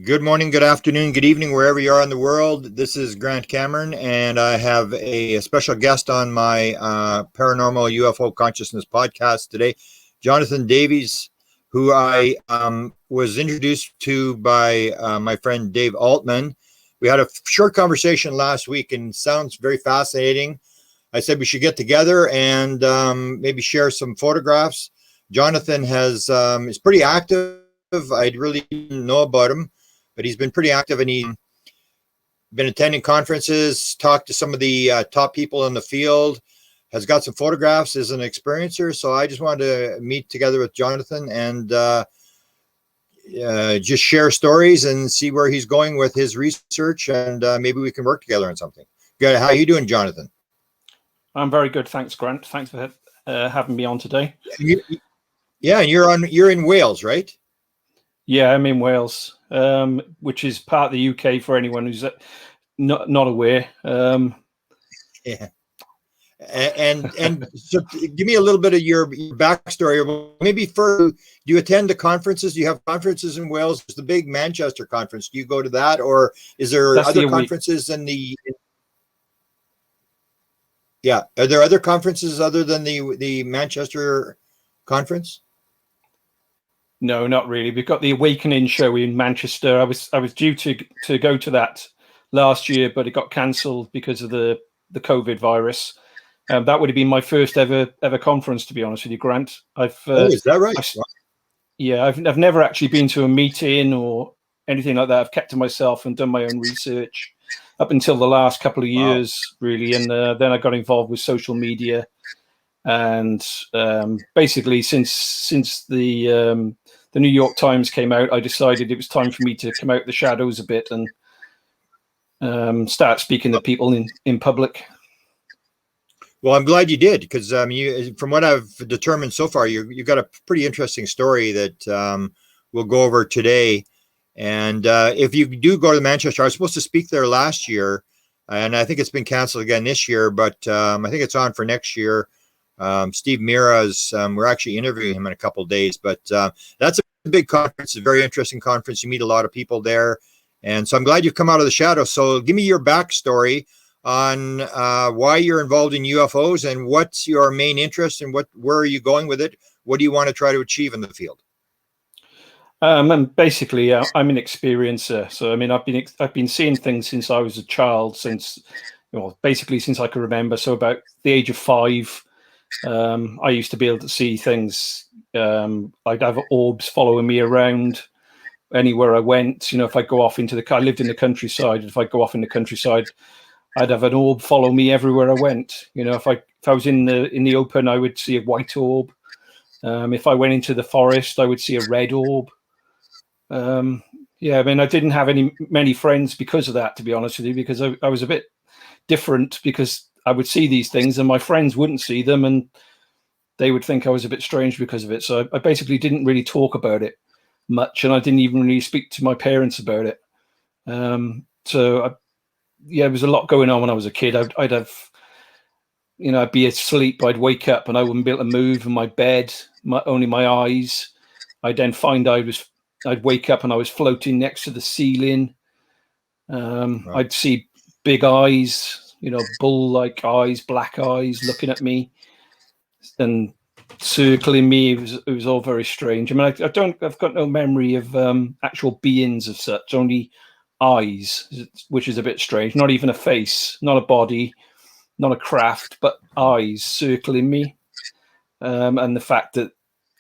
Good morning, good afternoon, good evening, wherever you are in the world. This is Grant Cameron, and I have a special guest on my Paranormal UFO Consciousness podcast today, Jonathan Davies, who I was introduced to by my friend Dave Altman. We had a short conversation last week, and it sounds very fascinating. I said we should get together and maybe share some photographs. Jonathan is pretty active. I really didn't know about him, but he's been pretty active, and he's been attending conferences, talked to some of the top people in the field, has got some photographs, is an experiencer. So I just wanted to meet together with Jonathan and just share stories and see where he's going with his research, and maybe we can work together on something. Good. How are you doing, Jonathan? I'm very good. Thanks, Grant. Thanks for having me on today. Yeah, and you're in Wales, right? Yeah, I'm in Wales, which is part of the UK for anyone who's not aware. Yeah. And so give me a little bit of your backstory. Maybe do you attend the conferences? Do you have conferences in Wales? There's the big Manchester conference. Do you go to that, or is there other conferences in the? Yeah, are there other conferences other than the Manchester conference? No, not really. We've got the Awakening show in Manchester. I was due to go to that last year, but it got cancelled because of the COVID virus. That would have been my first ever conference, to be honest with you, Grant. Is that right? I've never actually been to a meeting or anything like that. I've kept to myself and done my own research up until the last couple of years, really, and then I got involved with social media. And basically, since the New York Times came out, I decided it was time for me to come out the shadows a bit and start speaking to people in public. Well, I'm glad you did, because from what I've determined so far, you've got a pretty interesting story that we'll go over today. And if you do go to Manchester, I was supposed to speak there last year, and I think it's been canceled again this year, but I think it's on for next year. Steve Mira's, we're actually interviewing him in a couple of days, but that's a big conference, a very interesting conference. You meet a lot of people there. And so I'm glad you've come out of the shadow. So give me your backstory on why you're involved in UFOs and what's your main interest and where are you going with it? What do you want to try to achieve in the field? And basically, I'm an experiencer. So, I mean, I've been seeing things since I was a child, basically since I can remember. So about the age of 5, I used to be able to see things. I'd have orbs following me around anywhere I went. If I go off into I lived in the countryside. If I go off in the countryside, I'd have an orb follow me everywhere I went. If I was in the open, I would see a white orb. If I went into the forest, I would see a red orb. I mean, I didn't have many friends because of that, to be honest with you, because I was a bit different, because I would see these things and my friends wouldn't see them, and they would think I was a bit strange because of it. So I basically didn't really talk about it much, and I didn't even really speak to my parents about it. There was a lot going on when I was a kid. I'd have, I'd be asleep, I'd wake up and I wouldn't be able to move in my bed, only my eyes. I'd then find I'd wake up and I was floating next to the ceiling. I'd see big eyes, bull-like eyes, black eyes looking at me and circling me. It was all very strange. I mean, I've got no memory of actual beings of such, only eyes, which is a bit strange. Not even a face, not a body, not a craft, but eyes circling me. And the fact that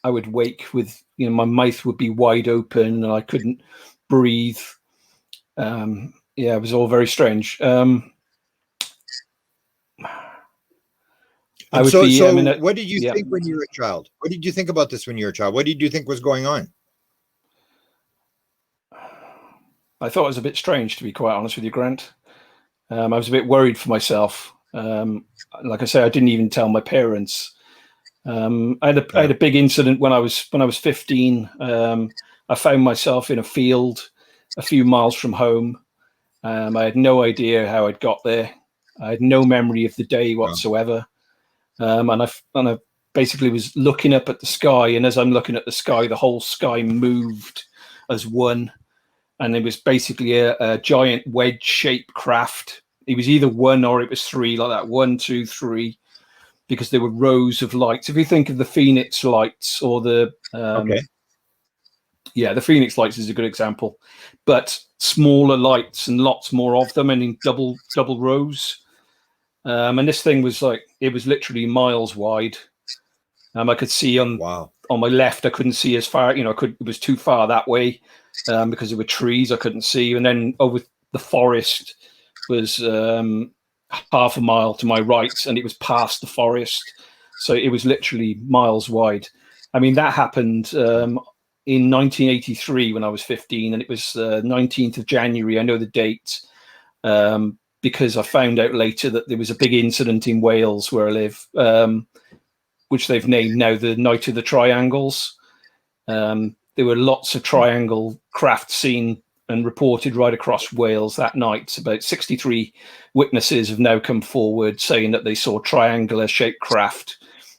I would wake with, my mouth would be wide open and I couldn't breathe. It was all very strange. What did you think when you were a child? What did you think about this when you were a child? What did you think was going on? I thought it was a bit strange, to be quite honest with you, Grant. I was a bit worried for myself. Like I say, I didn't even tell my parents. I had a big incident when I was 15. I found myself in a field a few miles from home. I had no idea how I'd got there. I had no memory of the day whatsoever. And I basically was looking up at the sky, and as I'm looking at the sky, the whole sky moved as one. and it was basically a giant wedge-shaped craft. It was either one or it was three, like that, 1, 2, 3, because there were rows of lights. If you think of the Phoenix lights or the the Phoenix lights is a good example, but smaller lights and lots more of them, and in double rows. And this thing was like, it was literally miles wide. I could see on my left, I couldn't see as far. It was too far that way because there were trees I couldn't see, and then over the forest was half a mile to my right, and it was past the forest, so it was literally miles wide. I mean, that happened in 1983 when I was 15, and it was 19th of January. I know the date because I found out later that there was a big incident in Wales where I live, which they've named now the Night of the Triangles. There were lots of triangle craft seen and reported right across Wales that night. About 63 witnesses have now come forward saying that they saw triangular-shaped craft,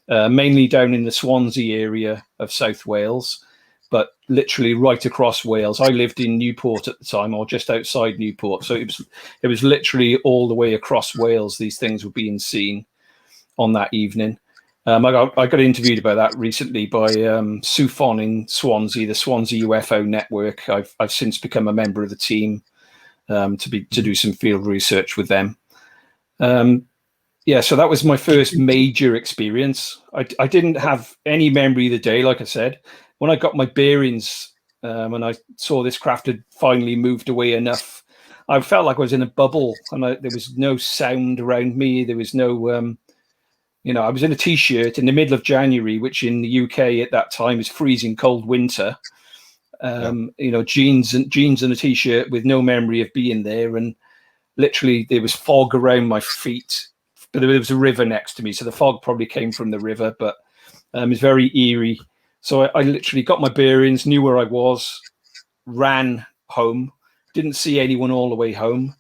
mainly down in the Swansea area of South Wales, but literally right across Wales. I lived in Newport at the time, or just outside Newport, so it was literally all the way across Wales these things were being seen on that evening. I got interviewed about that recently by Sufon in Swansea, the Swansea UFO Network. I've since become a member of the team to do some field research with them. So that was my first major experience. I didn't have any memory of the day, like I said. When I got my bearings, and I saw this craft had finally moved away enough, I felt like I was in a bubble, and there was no sound around me. There was no... I was in a T-shirt in the middle of January, which in the UK at that time is freezing cold winter. Jeans and a T-shirt with no memory of being there, and literally there was fog around my feet. But there was a river next to me, so the fog probably came from the river. But it was very eerie. So I literally got my bearings, knew where I was, ran home, didn't see anyone all the way home.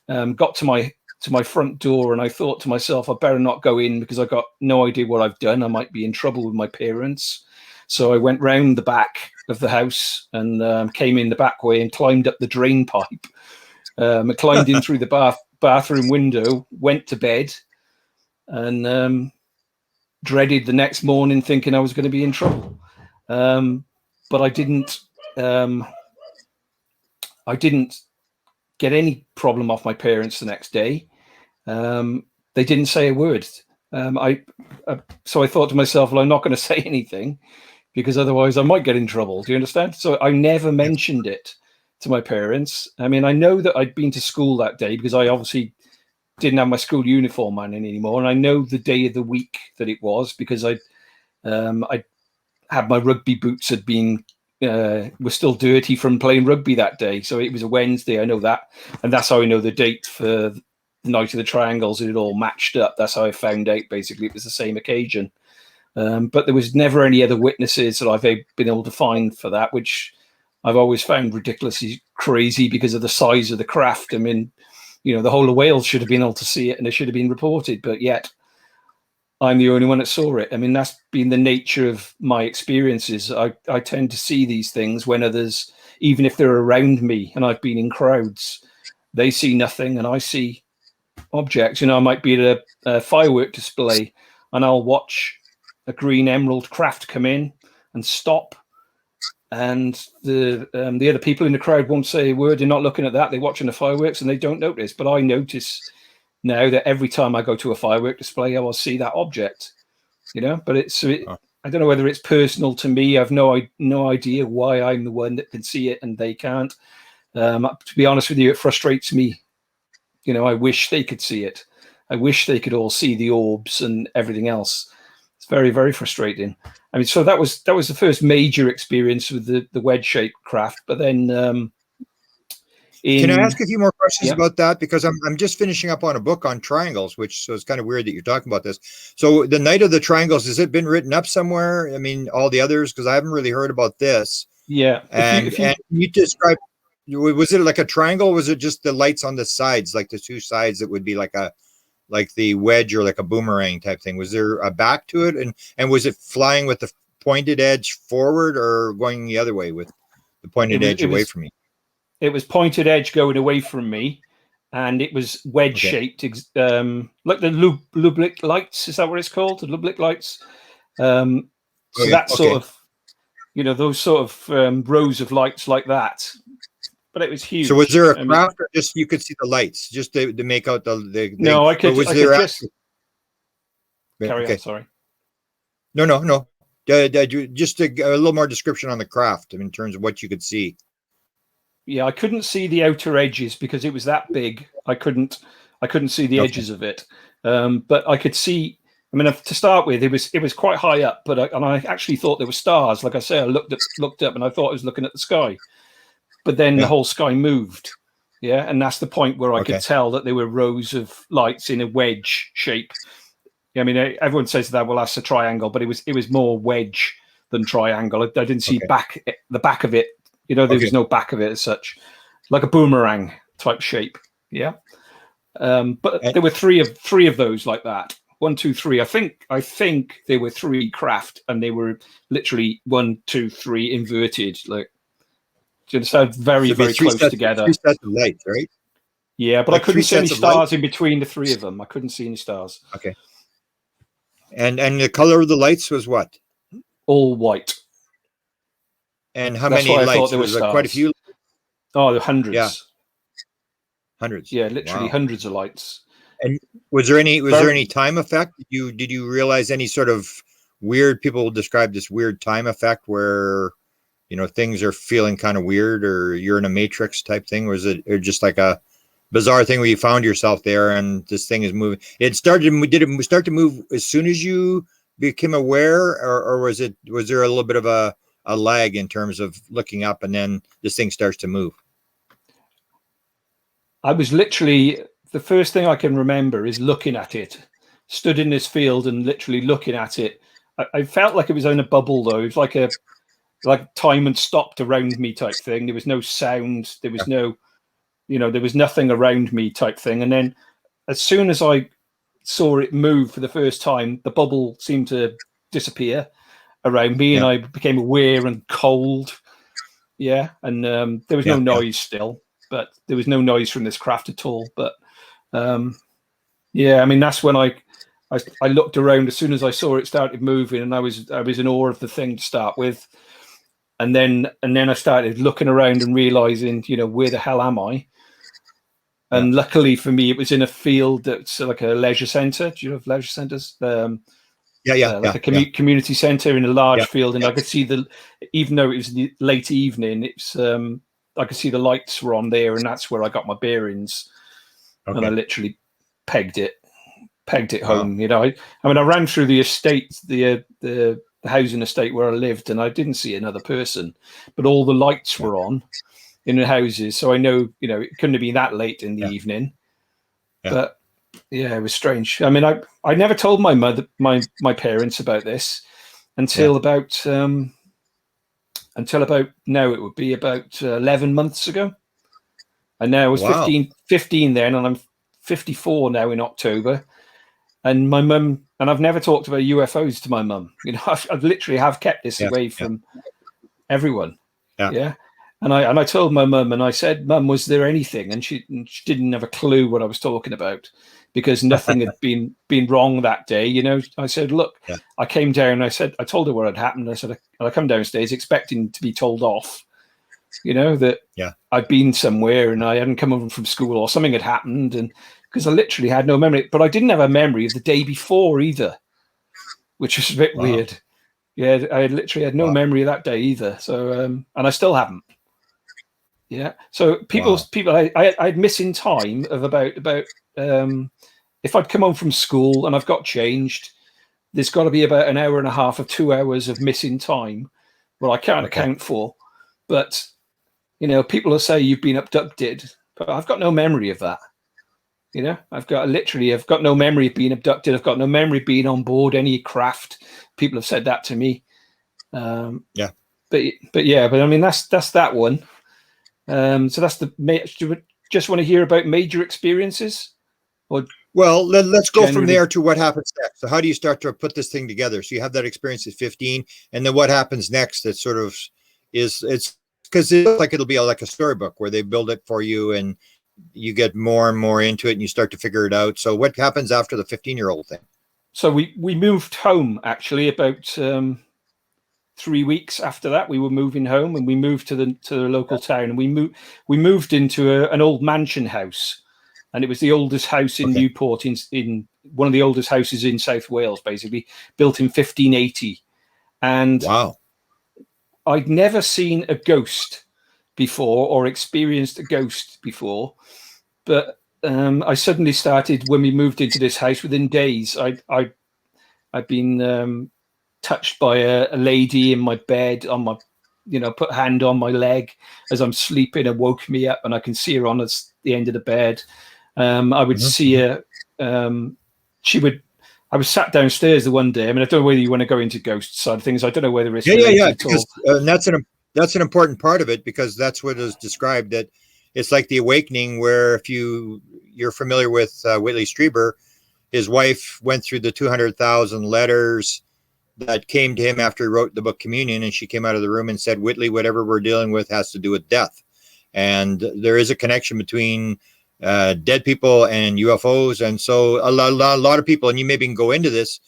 Got to my front door, and I thought to myself, I better not go in because I got no idea what I've done. I might be in trouble with my parents. So I went round the back of the house and came in the back way and climbed up the drain pipe. I climbed in through the bathroom window, went to bed, and dreaded the next morning thinking I was going to be in trouble. But I didn't get any problem off my parents the next day. They didn't say a word. So I thought to myself, well, I'm not going to say anything because otherwise I might get in trouble. Do you understand? So I never mentioned it to my parents. I mean, I know that I'd been to school that day because I obviously didn't have my school uniform on anymore. And I know the day of the week that it was because I had my rugby boots were still dirty from playing rugby that day. So it was a Wednesday. I know that. And that's how I know the date for the Night of the Triangles. It all matched up. That's how I found out. Basically, it was the same occasion. But there was never any other witnesses that I've been able to find for that, which I've always found ridiculously crazy because of the size of the craft. I mean, the whole of Wales should have been able to see it and it should have been reported, but yet I'm the only one that saw it. I mean, that's been the nature of my experiences. I tend to see these things when others, even if they're around me and I've been in crowds, they see nothing and I see objects. I might be at a firework display and I'll watch a green emerald craft come in and stop. And the other people in the crowd won't say a word. They're not looking at that. They're watching the fireworks and they don't notice. But I notice now that every time I go to a firework display, I will see that object, but I don't know whether it's personal to me. I've no idea why I'm the one that can see it and they can't. To be honest with you, it frustrates me. I wish they could see it. I wish they could all see the orbs and everything else. It's very, very frustrating. I mean, so that was the first major experience with the wedge-shaped craft. But then, can I ask a few more questions about that? Because I'm just finishing up on a book on triangles, so it's kind of weird that you're talking about this. So the Night of the Triangles, has it been written up somewhere? I mean, all the others, because I haven't really heard about this. Yeah. And you describe, was it like a triangle? Or was it just the lights on the sides, like the two sides that would be like the wedge or like a boomerang type thing? Was there a back to it? And was it flying with the pointed edge forward or going the other way with the pointed edge away from you? it was pointed edge going away from me, and it was wedge shaped, like the Lublic lights. Is that what it's called? The Lublic lights. So that sort of, those sort of rows of lights like that. But it was huge. So was there a craft, or just you could see the lights, just to make out the thing? No, I could. Was I there could just carry on. Sorry. No. Just a little more description on the craft in terms of what you could see. Yeah, I couldn't see the outer edges because it was that big. I couldn't see the edges of it. But I could see. I mean, to start with, it was quite high up, but I actually thought there were stars. Like I say, I looked up, and I thought I was looking at the sky. But then the whole sky moved. Yeah, and that's the point where I could tell that there were rows of lights in a wedge shape. I mean, everyone says that, well, that's a triangle, but it was more wedge than triangle. I didn't see the back of it. There was no back of it as such, like a boomerang type shape. Yeah. But there were three of those like that. 1, 2, 3. I think there were 3 craft, and they were literally 1, 2, 3 inverted. Like, do you understand? Very, very close together. 3 sets of lights, right? Yeah, but I couldn't see any stars in between the 3 of them. I couldn't see any stars. Okay. And the color of the lights was what? All white. And how many lights? There was there quite a few? Oh, there were hundreds. Yeah. Hundreds. Yeah, literally hundreds of lights. And was there any time effect? Did you realize any sort of weird? People will describe this weird time effect where things are feeling kind of weird, or you're in a matrix type thing. Was it just like a bizarre thing where you found yourself there and this thing is moving? Did it start to move as soon as you became aware, or was there a little bit of a lag in terms of looking up and then this thing starts to move? I was literally, the first thing I can remember is looking at it, stood in this field and literally looking at it. I felt like it was in a bubble though. It was like time had stopped around me type thing. There was no sound. There was no, there was nothing around me type thing. And then as soon as I saw it move for the first time, the bubble seemed to disappear around me, and I became aware and cold. Yeah. And there was no noise still, but there was no noise from this craft at all. But I mean, that's when I looked around as soon as I saw it started moving, and I was in awe of the thing to start with. And then I started looking around and realizing, where the hell am I? And luckily for me, it was in a field that's like a leisure center. Do you have leisure centers? Like a community center in a large field, and I could see even though it was the late evening, I could see the lights were on there, and that's where I got my bearings. And I literally pegged it home. I mean, I ran through the estate, the housing estate where I lived, and I didn't see another person, but all the lights were on in the houses, so I know it couldn't have been that late in the evening. But it was strange. I mean, I never told my mother, my parents about this until about now. It would be about 11 months ago, and now I was 15 then, and I'm 54 now in October. And my mum, and I've never talked about UFOs to my mum. I've literally have kept this away from everyone. Yeah. And I told my mum, and I said, "Mum, was there anything?" And she didn't have a clue what I was talking about, because nothing had been wrong that day. I said, "Look," I came down. I told her what had happened. I said, I come downstairs expecting to be told off. That I'd been somewhere and I hadn't come home from school, or something had happened, and because I literally had no memory. But I didn't have a memory of the day before either, which was a bit weird. Yeah, I literally had no memory of that day either. So, and I still haven't. Yeah. So people, I had missing time of about if I'd come home from school and I've got changed, there's got to be about an hour and a half or 2 hours of missing time. Well, I can't account for, but people will say you've been abducted, but I've got no memory of that. I've got no memory of being abducted. I've got no memory of being on board any craft. People have said that to me. But I mean, that's that one. So that's do you just want to hear about major experiences? Well, let's go from there to what happens next. So how do you start to put this thing together? So you have that experience at 15, and then what happens next? That sort of it's because it looks like it'll be like a storybook where they build it for you and you get more and more into it and you start to figure it out. So what happens after the 15-year-old thing? So we moved home actually about 3 weeks after that. We were moving home, and we moved to the local town, and we moved into an old mansion house, and it was the oldest house in Newport, in one of the oldest houses in South Wales, basically built in 1580. And wow, I'd never seen a ghost before or experienced a ghost before, but I suddenly started, when we moved into this house, within days, I'd been touched by a lady in my bed, on my, put a hand on my leg as I'm sleeping and woke me up, and I can see her on the end of the bed. I would see her. I was sat downstairs the one day. I mean, I don't know whether you want to go into ghost side of things. I don't know whether it's related because that's an important part of it, because that's what is described, that it's like the awakening, where if you're familiar with Whitley Strieber, his wife went through the 200,000 letters that came to him after he wrote the book Communion, and she came out of the room and said, Whitley, whatever we're dealing with has to do with death. And there is a connection between dead people and UFOs. And so a lot of people, and you maybe can go into this,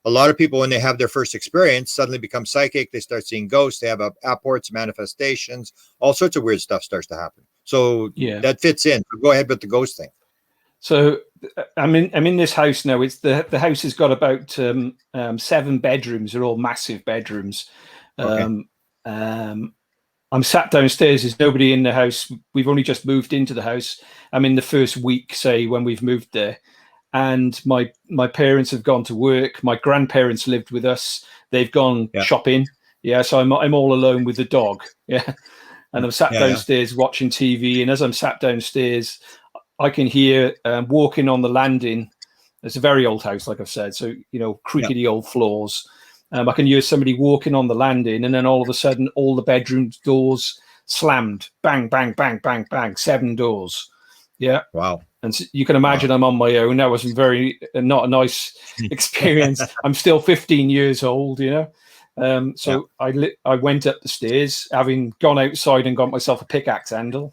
a lot of people, when they have their first experience, suddenly become psychic. They start seeing ghosts. They have apports, manifestations, all sorts of weird stuff starts to happen. So that fits in. Go ahead with the ghost thing. So I'm in this house now. It's the house has got about 7 bedrooms. They're all massive bedrooms. I'm sat downstairs. There's nobody in the house. We've only just moved into the house. I'm in the first week, say, when we've moved there. And my parents have gone to work. My grandparents lived with us. They've gone shopping. Yeah, so I'm all alone with the dog. Yeah, and I'm sat downstairs watching TV. And as I'm sat downstairs, I can hear walking on the landing. It's a very old house, like I've said. So creaky old floors. I can hear somebody walking on the landing, and then all of a sudden, all the bedroom doors slammed. Bang, bang, bang, bang, bang. 7 doors. Yeah. Wow. And so you can imagine I'm on my own. That was not a nice experience. I'm still 15 years old, So I went up the stairs, having gone outside and got myself a pickaxe handle,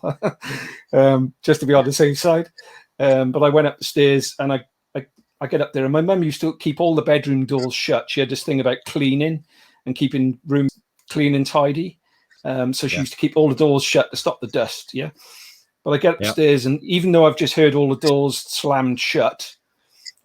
just to be on the safe side. But I went up the stairs, and I get up there, and my mum used to keep all the bedroom doors shut. She had this thing about cleaning and keeping rooms clean and tidy. So she used to keep all the doors shut to stop the dust. Yeah. But I get upstairs, and even though I've just heard all the doors slammed shut,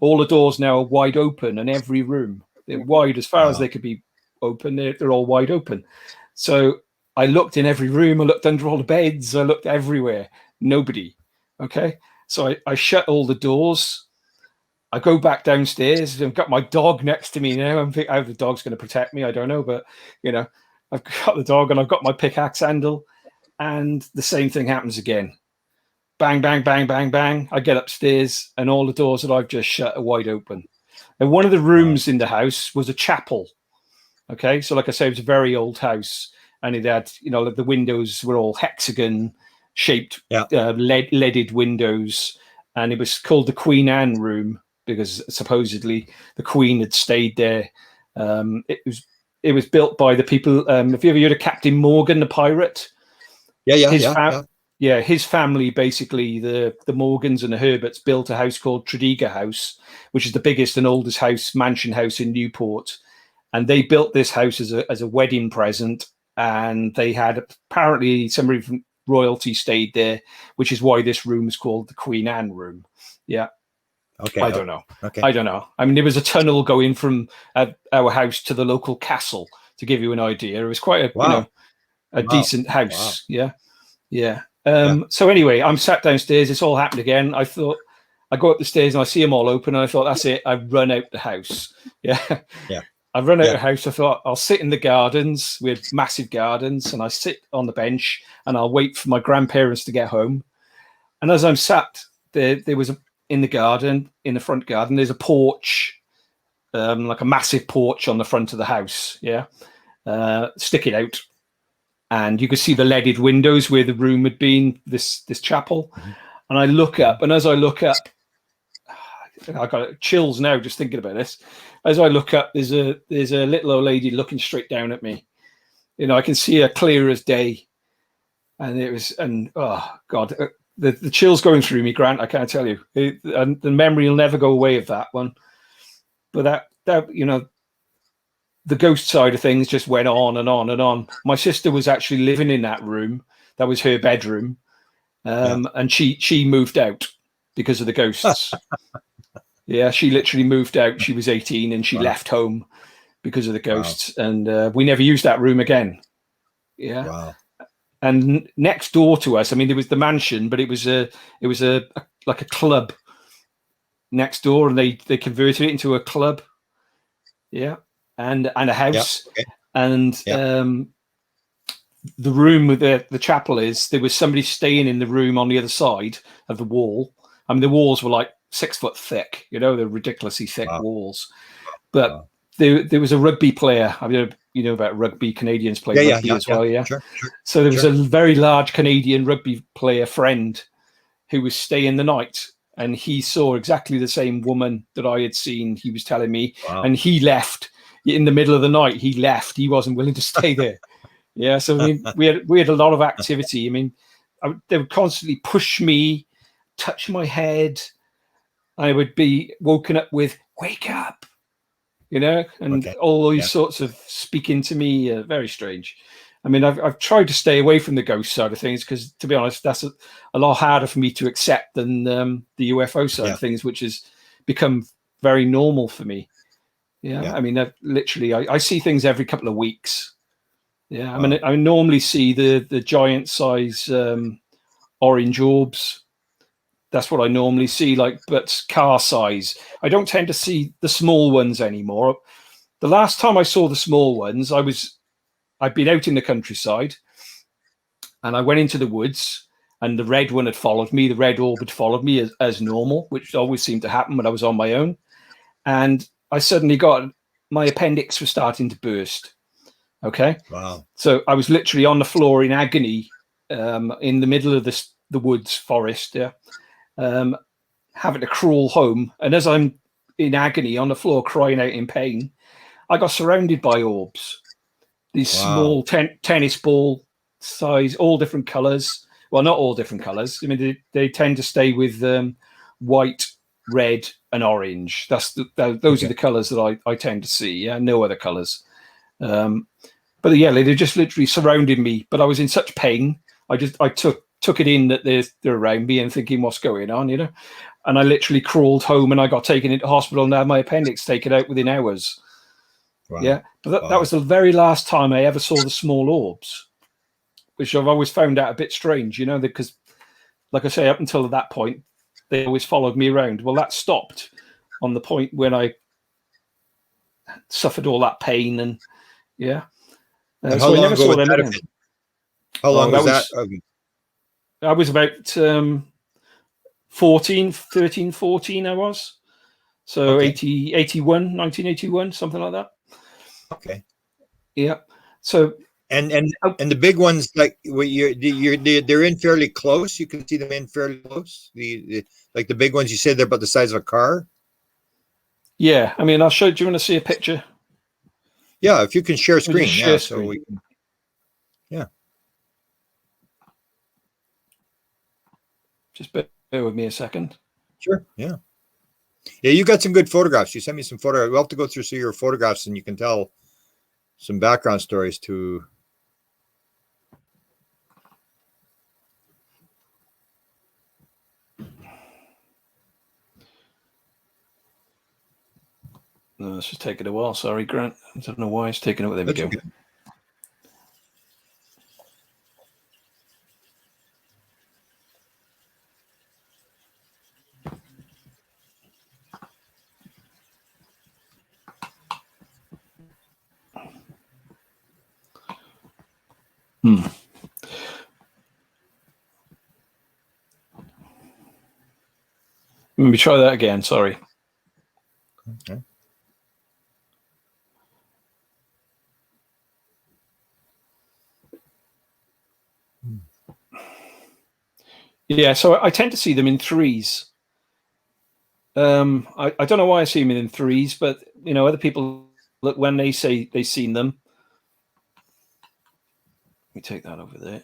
all the doors now are wide open in every room. They're wide as far as they could be open. They're all wide open. So I looked in every room. I looked under all the beds. I looked everywhere. Nobody. Okay. So I shut all the doors. I go back downstairs. I've got my dog next to me now. I'm thinking how the dog's going to protect me. I don't know. But, I've got the dog, and I've got my pickaxe handle. And the same thing happens again. Bang, bang, bang, bang, bang. I get upstairs, and all the doors that I've just shut are wide open. And one of the rooms in the house was a chapel. Okay. So like I say, it was a very old house, and it had, the windows were all hexagon shaped, leaded windows. And it was called the Queen Anne room, because supposedly the Queen had stayed there. It was built by the people. Have you ever heard of Captain Morgan, the pirate? His family, basically, the Morgans and the Herberts, built a house called Tredegar House, which is the biggest and oldest mansion house in Newport. And they built this house as a wedding present. And they had apparently somebody from royalty stayed there, which is why this room is called the Queen Anne room. Yeah. Okay. I don't know. Okay. I don't know. I mean, there was a tunnel going from our house to the local castle, to give you an idea. It was quite a decent house. Wow. Yeah. So anyway, I'm sat downstairs. It's all happened again. I thought, I go up the stairs and I see them all open, and I thought, that's it. I've run out the house. Yeah. I've run out the house. I thought, I'll sit in the gardens. We had massive gardens, and I sit on the bench and I'll wait for my grandparents to get home. And as I'm sat there was in the garden, in the front garden, there's a porch, like a massive porch on the front of the house. Yeah. Sticking out. And you could see the leaded windows where the room had been, this chapel. Mm-hmm. And I look up, and as I look up, I got chills now just thinking about this. As I look up, there's a little old lady looking straight down at me. I can see her clear as day. And it was, and oh God, the chills going through me, Grant. I can't tell you. And the memory will never go away of that one. But that you know, the ghost side of things just went on and on and on. My sister was actually living in that room. That was her bedroom, and she moved out because of the ghosts. Yeah, she literally moved out. She was 18 and she left home because of the ghosts, and we never used that room again. Yeah. Wow. And next door to us, I mean, there was the mansion, but it was a like a club next door, and they converted it into a club. Yeah, and a house, and the room with the chapel is, there was somebody staying in the room on the other side of the wall. I mean, the walls were like 6 foot thick, you know, they're ridiculously thick walls. But there was a rugby player. I mean, you know about rugby. Canadians play rugby as well, yeah. Sure, so there was a very large Canadian rugby player friend who was staying the night, and he saw exactly the same woman that I had seen. He was telling me, and he left in the middle of the night. He left. He wasn't willing to stay there. Yeah, so I mean, we had a lot of activity. I mean, they would constantly push me, touch my head. I would be woken up with "wake up," you know, and all these sorts of speaking to me. Very strange. I mean, I've tried to stay away from the ghost side of things because, to be honest, that's a lot harder for me to accept than the UFO side of things, which has become very normal for me. Yeah. I mean, I see things every couple of weeks. Yeah, I mean, I normally see the giant size orange orbs. That's what I normally see, but car size. I don't tend to see the small ones anymore. The last time I saw the small ones, I'd been out in the countryside, and I went into the woods, and the red one had followed me. The red orb had followed me as normal, which always seemed to happen when I was on my own. And I suddenly my appendix was starting to burst. Okay. Wow. So I was literally on the floor in agony, in the middle of the woods forest, having to crawl home. And as I'm in agony on the floor, crying out in pain, I got surrounded by orbs. These small tennis ball size, all different colors. Well, not all different colors. I mean, they tend to stay with white, red, and orange. Those are the colors that I tend to see. Yeah, no other colors. But they just literally surrounded me. But I was in such pain. I took it in that they're around me and thinking, what's going on, you know? And I literally crawled home, and I got taken into hospital and had my appendix taken out within hours. Wow. Yeah, but that was the very last time I ever saw the small orbs, which I've always found out a bit strange, you know, because, like I say, up until that point, they always followed me around. Well, that stopped on the point when I suffered all that pain, and and how long ago was that? How long was that? I was about 13, 14 I was. So 1981, something like that. Okay. Yeah. So and the big ones, like they're in fairly close. You can see them in fairly close. Like the big ones, you said they're about the size of a car. Yeah, I mean, I'll show. Do you want to see a picture? Yeah, if you can share screen. Share screen. So we can. Yeah. Just bear with me a second. Sure. Yeah. Yeah, you got some good photographs. You sent me some photographs. We'll have to go through some of your photographs, and you can tell some background stories to. No, this is taking a while. Sorry, Grant. I don't know why it's taking it. There we go. Okay. Let me try that again. Sorry. Okay. Yeah, so I tend to see them in threes. I don't know why I see them in threes, but you know, other people look when they say they've seen them. Let me take that over there.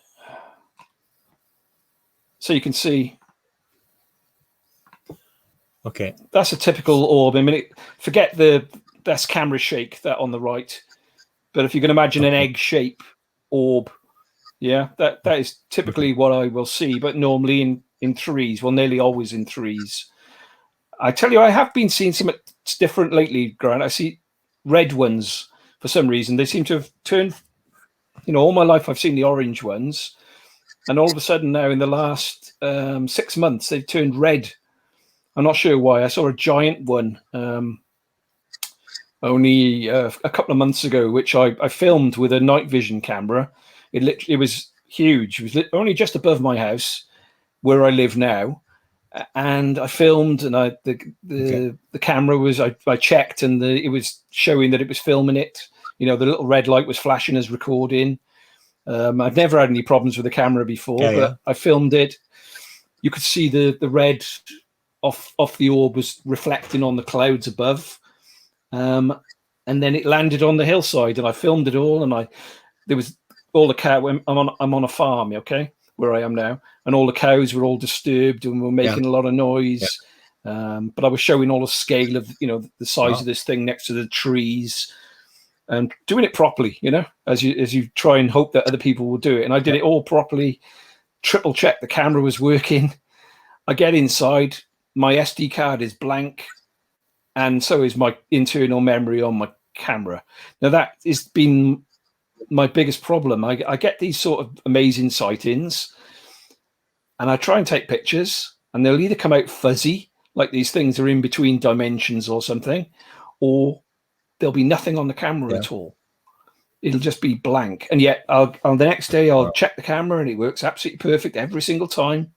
So you can see. Okay. That's a typical orb. I mean, forget that's camera shake, that on the right. But if you can imagine an egg shape orb, yeah, that is typically what I will see, but normally in threes, well, nearly always in threes. I tell you, I have been seeing something different lately, Grant. I see red ones for some reason. They seem to have turned, all my life I've seen the orange ones. And all of a sudden now in the last 6 months, they've turned red. I'm not sure why. I saw a giant one only a couple of months ago, which I filmed with a night vision camera. It was huge. It was only just above my house where I live now. And I filmed, and the camera was, I checked, and it was showing that it was filming it. The little red light was flashing as recording. I've never had any problems with the camera before, but I filmed it. You could see the red off the orb was reflecting on the clouds above, and then it landed on the hillside, and I filmed it all. And there was all the cow. I'm on a farm, okay, where I am now, and all the cows were all disturbed and were making a lot of noise. But I was showing all the scale of the size of this thing next to the trees, and doing it properly, as you try and hope that other people will do it. And I did it all properly, triple checked the camera was working. I get inside, my SD card is blank, and so is my internal memory on my camera. Now that has been my biggest problem. I get these sort of amazing sightings, and I try and take pictures, and they'll either come out fuzzy, like these things are in between dimensions or something, or there'll be nothing on the camera at all. It'll just be blank. And yet on the next day, I'll check the camera, and it works absolutely perfect every single time.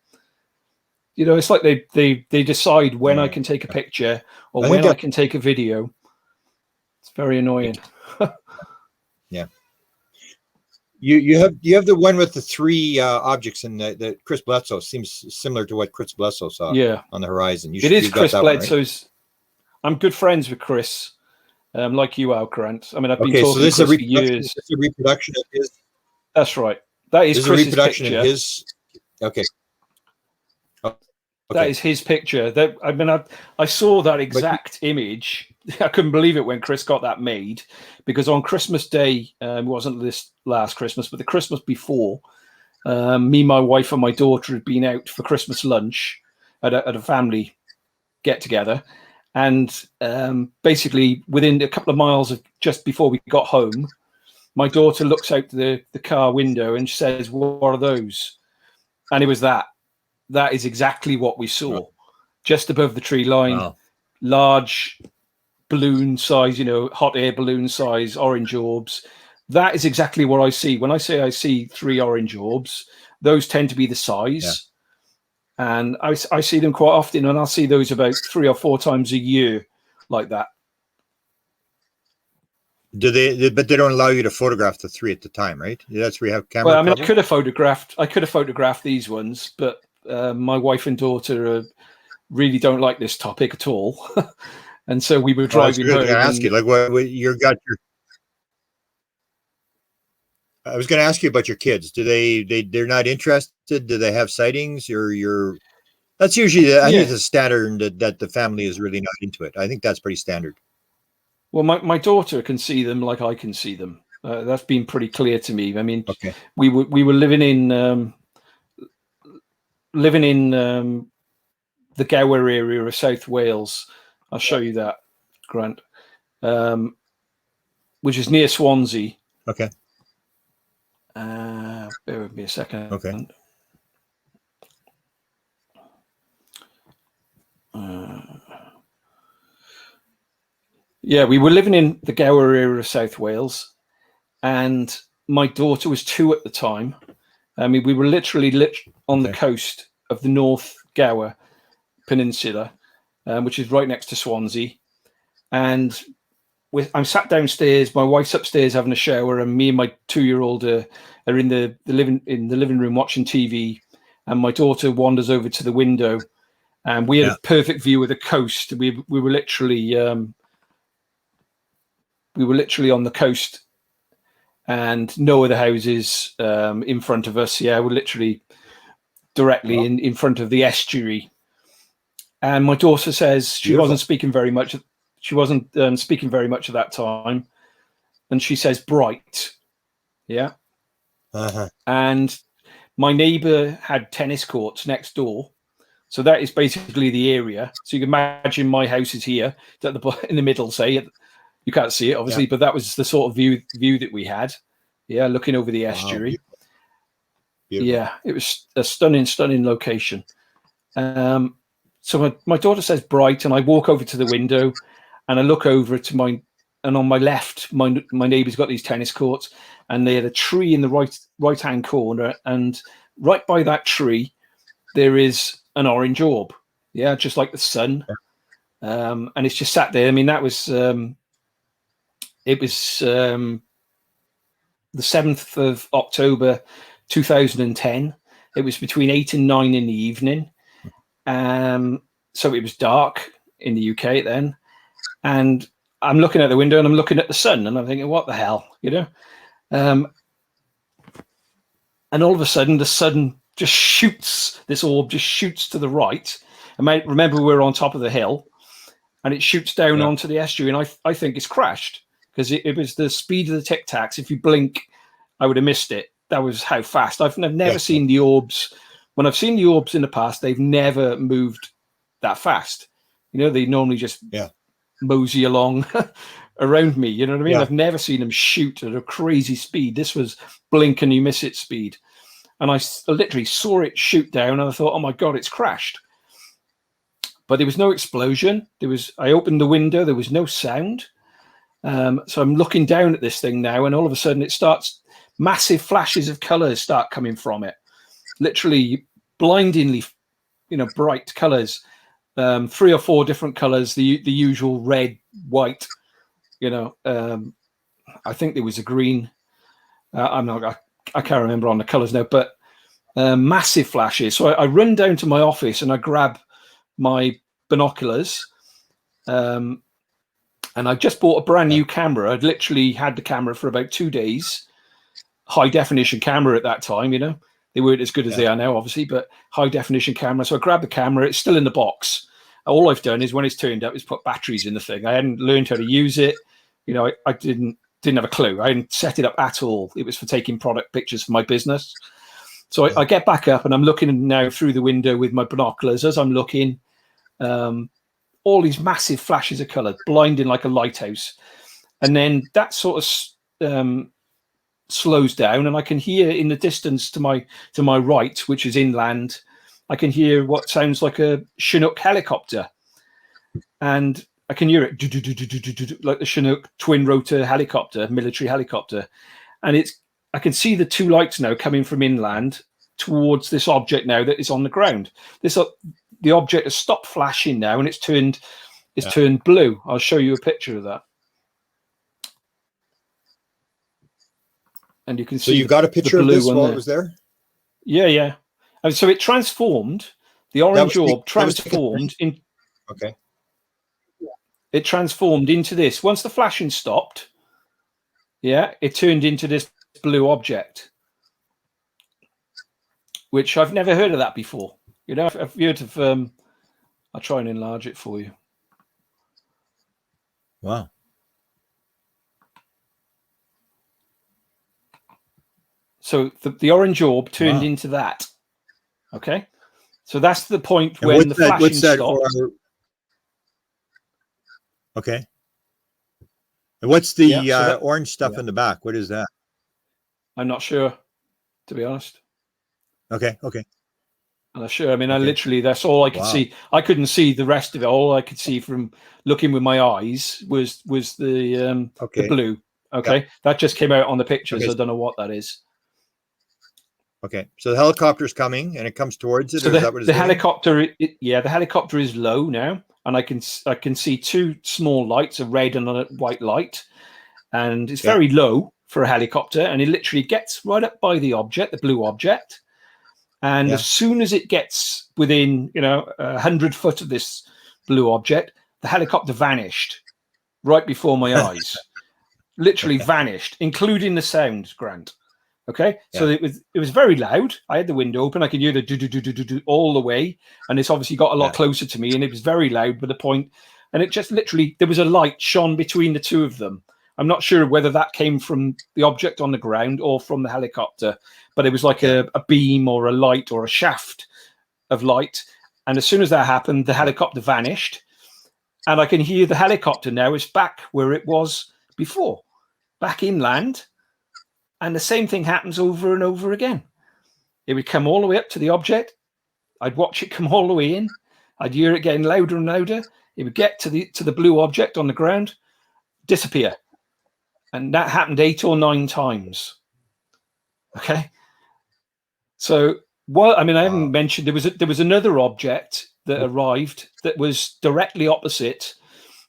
It's like they decide when I can take a picture or when I can take a video. It's very annoying. Yeah. You have the one with the three objects, and the Chris Bledsoe seems similar to what Chris Bledsoe saw on the horizon. It is Chris Bledsoe's. Right? I'm good friends with Chris, like you are, Grant. I mean, I've been talking to Chris for years. It's a reproduction of his. That's right. That is Chris's a reproduction picture. Of his. Okay. That is his picture. I saw that exact image. I couldn't believe it when Chris got that made, because on Christmas Day, it wasn't this last Christmas, but the Christmas before, me, my wife, and my daughter had been out for Christmas lunch at a family get together, and basically within a couple of miles of just before we got home, my daughter looks out the car window and says, "What are those?" And it was that. That is exactly what we saw, just above the tree line, large balloon size, hot air balloon size orange orbs. That is exactly what I see. When I say I see 3 orange orbs, those tend to be the size. And I see them quite often, and I'll see those about 3 or 4 times a year like that. But they don't allow you to photograph the 3 at the time, right? That's where you have camera. Well, I mean, I could have photographed these ones, but my wife and daughter really don't like this topic at all, and so we were driving home. I was going to ask you, like, I was going to ask you about your kids. Do they're not interested? Do they have sightings? That's usually I think it's a standard that the family is really not into it. I think that's pretty standard. Well, my daughter can see them like I can see them. That's been pretty clear to me. I mean, we were living in the Gower area of South Wales. I'll show you that, Grant, which is near Swansea. Okay. Bear with me a second. Okay. We were living in the Gower area of South Wales, and my daughter was 2 at the time. I mean, we were literally on the coast of the North Gower Peninsula, which is right next to Swansea. And I'm sat downstairs. My wife's upstairs having a shower, and me and my 2-year-old are in the living room watching TV. And my daughter wanders over to the window, and we had a perfect view of the coast. We were literally on the coast, and no other houses in front of us. Yeah, we're literally directly in front of the estuary. And my daughter says she wasn't speaking very much. She wasn't speaking very much at that time. And she says, bright. Yeah. And my neighbor had tennis courts next door. So that is basically the area. So you can imagine my house is here at in the middle, say. You can't see it, obviously, but that was the sort of view that we had. Yeah, looking over the estuary. Wow, beautiful. Yeah, it was a stunning location. So my daughter says bright, and I walk over to the window, and I look over to and on my left, my neighbour's got these tennis courts, and they had a tree in the right hand corner, and right by that tree, there is an orange orb. Yeah, just like the sun. And it's just sat there. I mean, that was it was the 7th of October 2010. It was between 8 and 9 in the evening. So it was dark in the UK then. And I'm looking out the window and I'm looking at the sun and I'm thinking, what the hell, you know? And all of a sudden the sun just shoots, this orb just shoots to the right. And remember, we're on top of the hill and it shoots down onto the estuary. And I think it's crashed because it was the speed of the Tic Tacs. If you blink, I would have missed it. That was how fast. I've never seen the orbs. When I've seen the orbs in the past, they've never moved that fast. You know, they normally just mosey along around me. You know what I mean? I've never seen them shoot at a crazy speed. This was blink and you miss it speed. And I literally saw it shoot down and I thought, oh my God, it's crashed. But there was no explosion. I opened the window. There was no sound. So I'm looking down at this thing now and all of a sudden it starts, massive flashes of colors start coming from it. Literally blindingly, bright colors. 3 or 4 different colors, the usual red, white, I think there was a green. I can't remember on the colors now, but massive flashes. So I run down to my office and I grab my binoculars. And I just bought a brand new camera. I'd literally had the camera for about 2 days. High definition camera at that time, They weren't as good as they are now, obviously, but high definition camera. So I grabbed the camera. It's still in the box. All I've done is when it's turned up is put batteries in the thing. I hadn't learned how to use it. I didn't have a clue. I hadn't set it up at all. It was for taking product pictures for my business. So I get back up and I'm looking now through the window with my binoculars. As I'm looking, all these massive flashes of color, blinding like a lighthouse. And then that sort of slows down and I can hear in the distance to my right, which is inland, I can hear what sounds like a Chinook helicopter. And I can hear it like the Chinook twin rotor helicopter, military helicopter. And I can see the 2 lights now coming from inland towards this object now that is on the ground. The object has stopped flashing now and it's turned blue. I'll show you a picture of that. And you can see. So you got a picture of this while it was there? Yeah. And so it transformed. The orange orb transformed in. Okay. It transformed into this. Once the flashing stopped, it turned into this blue object, which I've never heard of that before. I've heard of. I'll try and enlarge it for you. Wow. So the orange orb turned into that. Okay. So that's the point when the flashing stopped. Okay. And what's the orange stuff in the back? What is that? I'm not sure, to be honest. Okay. I'm not sure. I mean, I literally, that's all I could see. I couldn't see the rest of it. All I could see from looking with my eyes was the blue. Okay. Yeah. That just came out on the pictures. Okay. I don't know what that is. Okay. So the helicopter's coming and it comes towards it. So the helicopter, the helicopter is low now. And I can see 2 small lights, a red and a white light. And it's very low for a helicopter. And it literally gets right up by the object, the blue object. And as soon as it gets within, 100 foot of this blue object, the helicopter vanished right before my eyes. Literally vanished, including the sound, Grant. Okay, so it was very loud. I had the window open. I could hear the do all the way, and it's obviously got a lot closer to me, and it was very loud. But the point, and it just literally there was a light shone between the two of them. I'm not sure whether that came from the object on the ground or from the helicopter, but it was like a beam or a light or a shaft of light. And as soon as that happened, the helicopter vanished, and I can hear the helicopter now is back where it was before, back inland. And the same thing happens over and over again. It would come all the way up to the object. I'd watch it come all the way in. I'd hear it getting louder and louder. It would get to the blue object on the ground, disappear. And that happened 8 or 9 times. Okay. So, I haven't mentioned there was another object that arrived that was directly opposite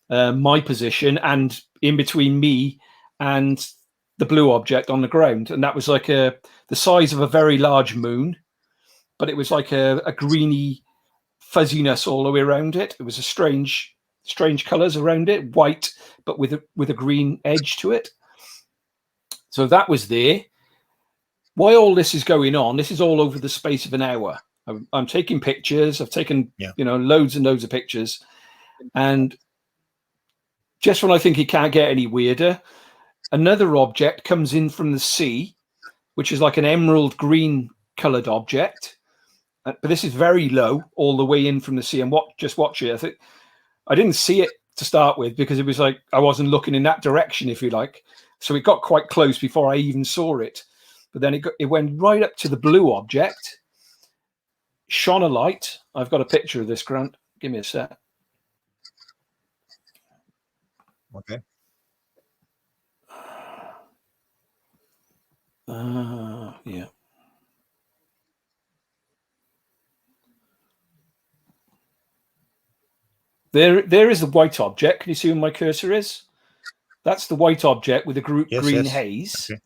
my position and in between me and the blue object on the ground, and that was like the size of a very large moon, but it was like a greeny fuzziness all the way around it. It was a strange colors around it, white but with a green edge to it. So that was there. Why all this is going on? This is all over the space of an hour. I'm taking pictures. I've taken loads and loads of pictures, and just when I think it can't get any weirder, another object comes in from the sea, which is like an emerald green colored object. But this is very low all the way in from the sea. And just watch it. I think I didn't see it to start with because it was like I wasn't looking in that direction, if you like. So it got quite close before I even saw it. But then it went right up to the blue object, shone a light. I've got a picture of this, Grant. Give me a sec. Okay. Yeah. There is the white object. Can you see where my cursor is? That's the white object with the green haze. Okay.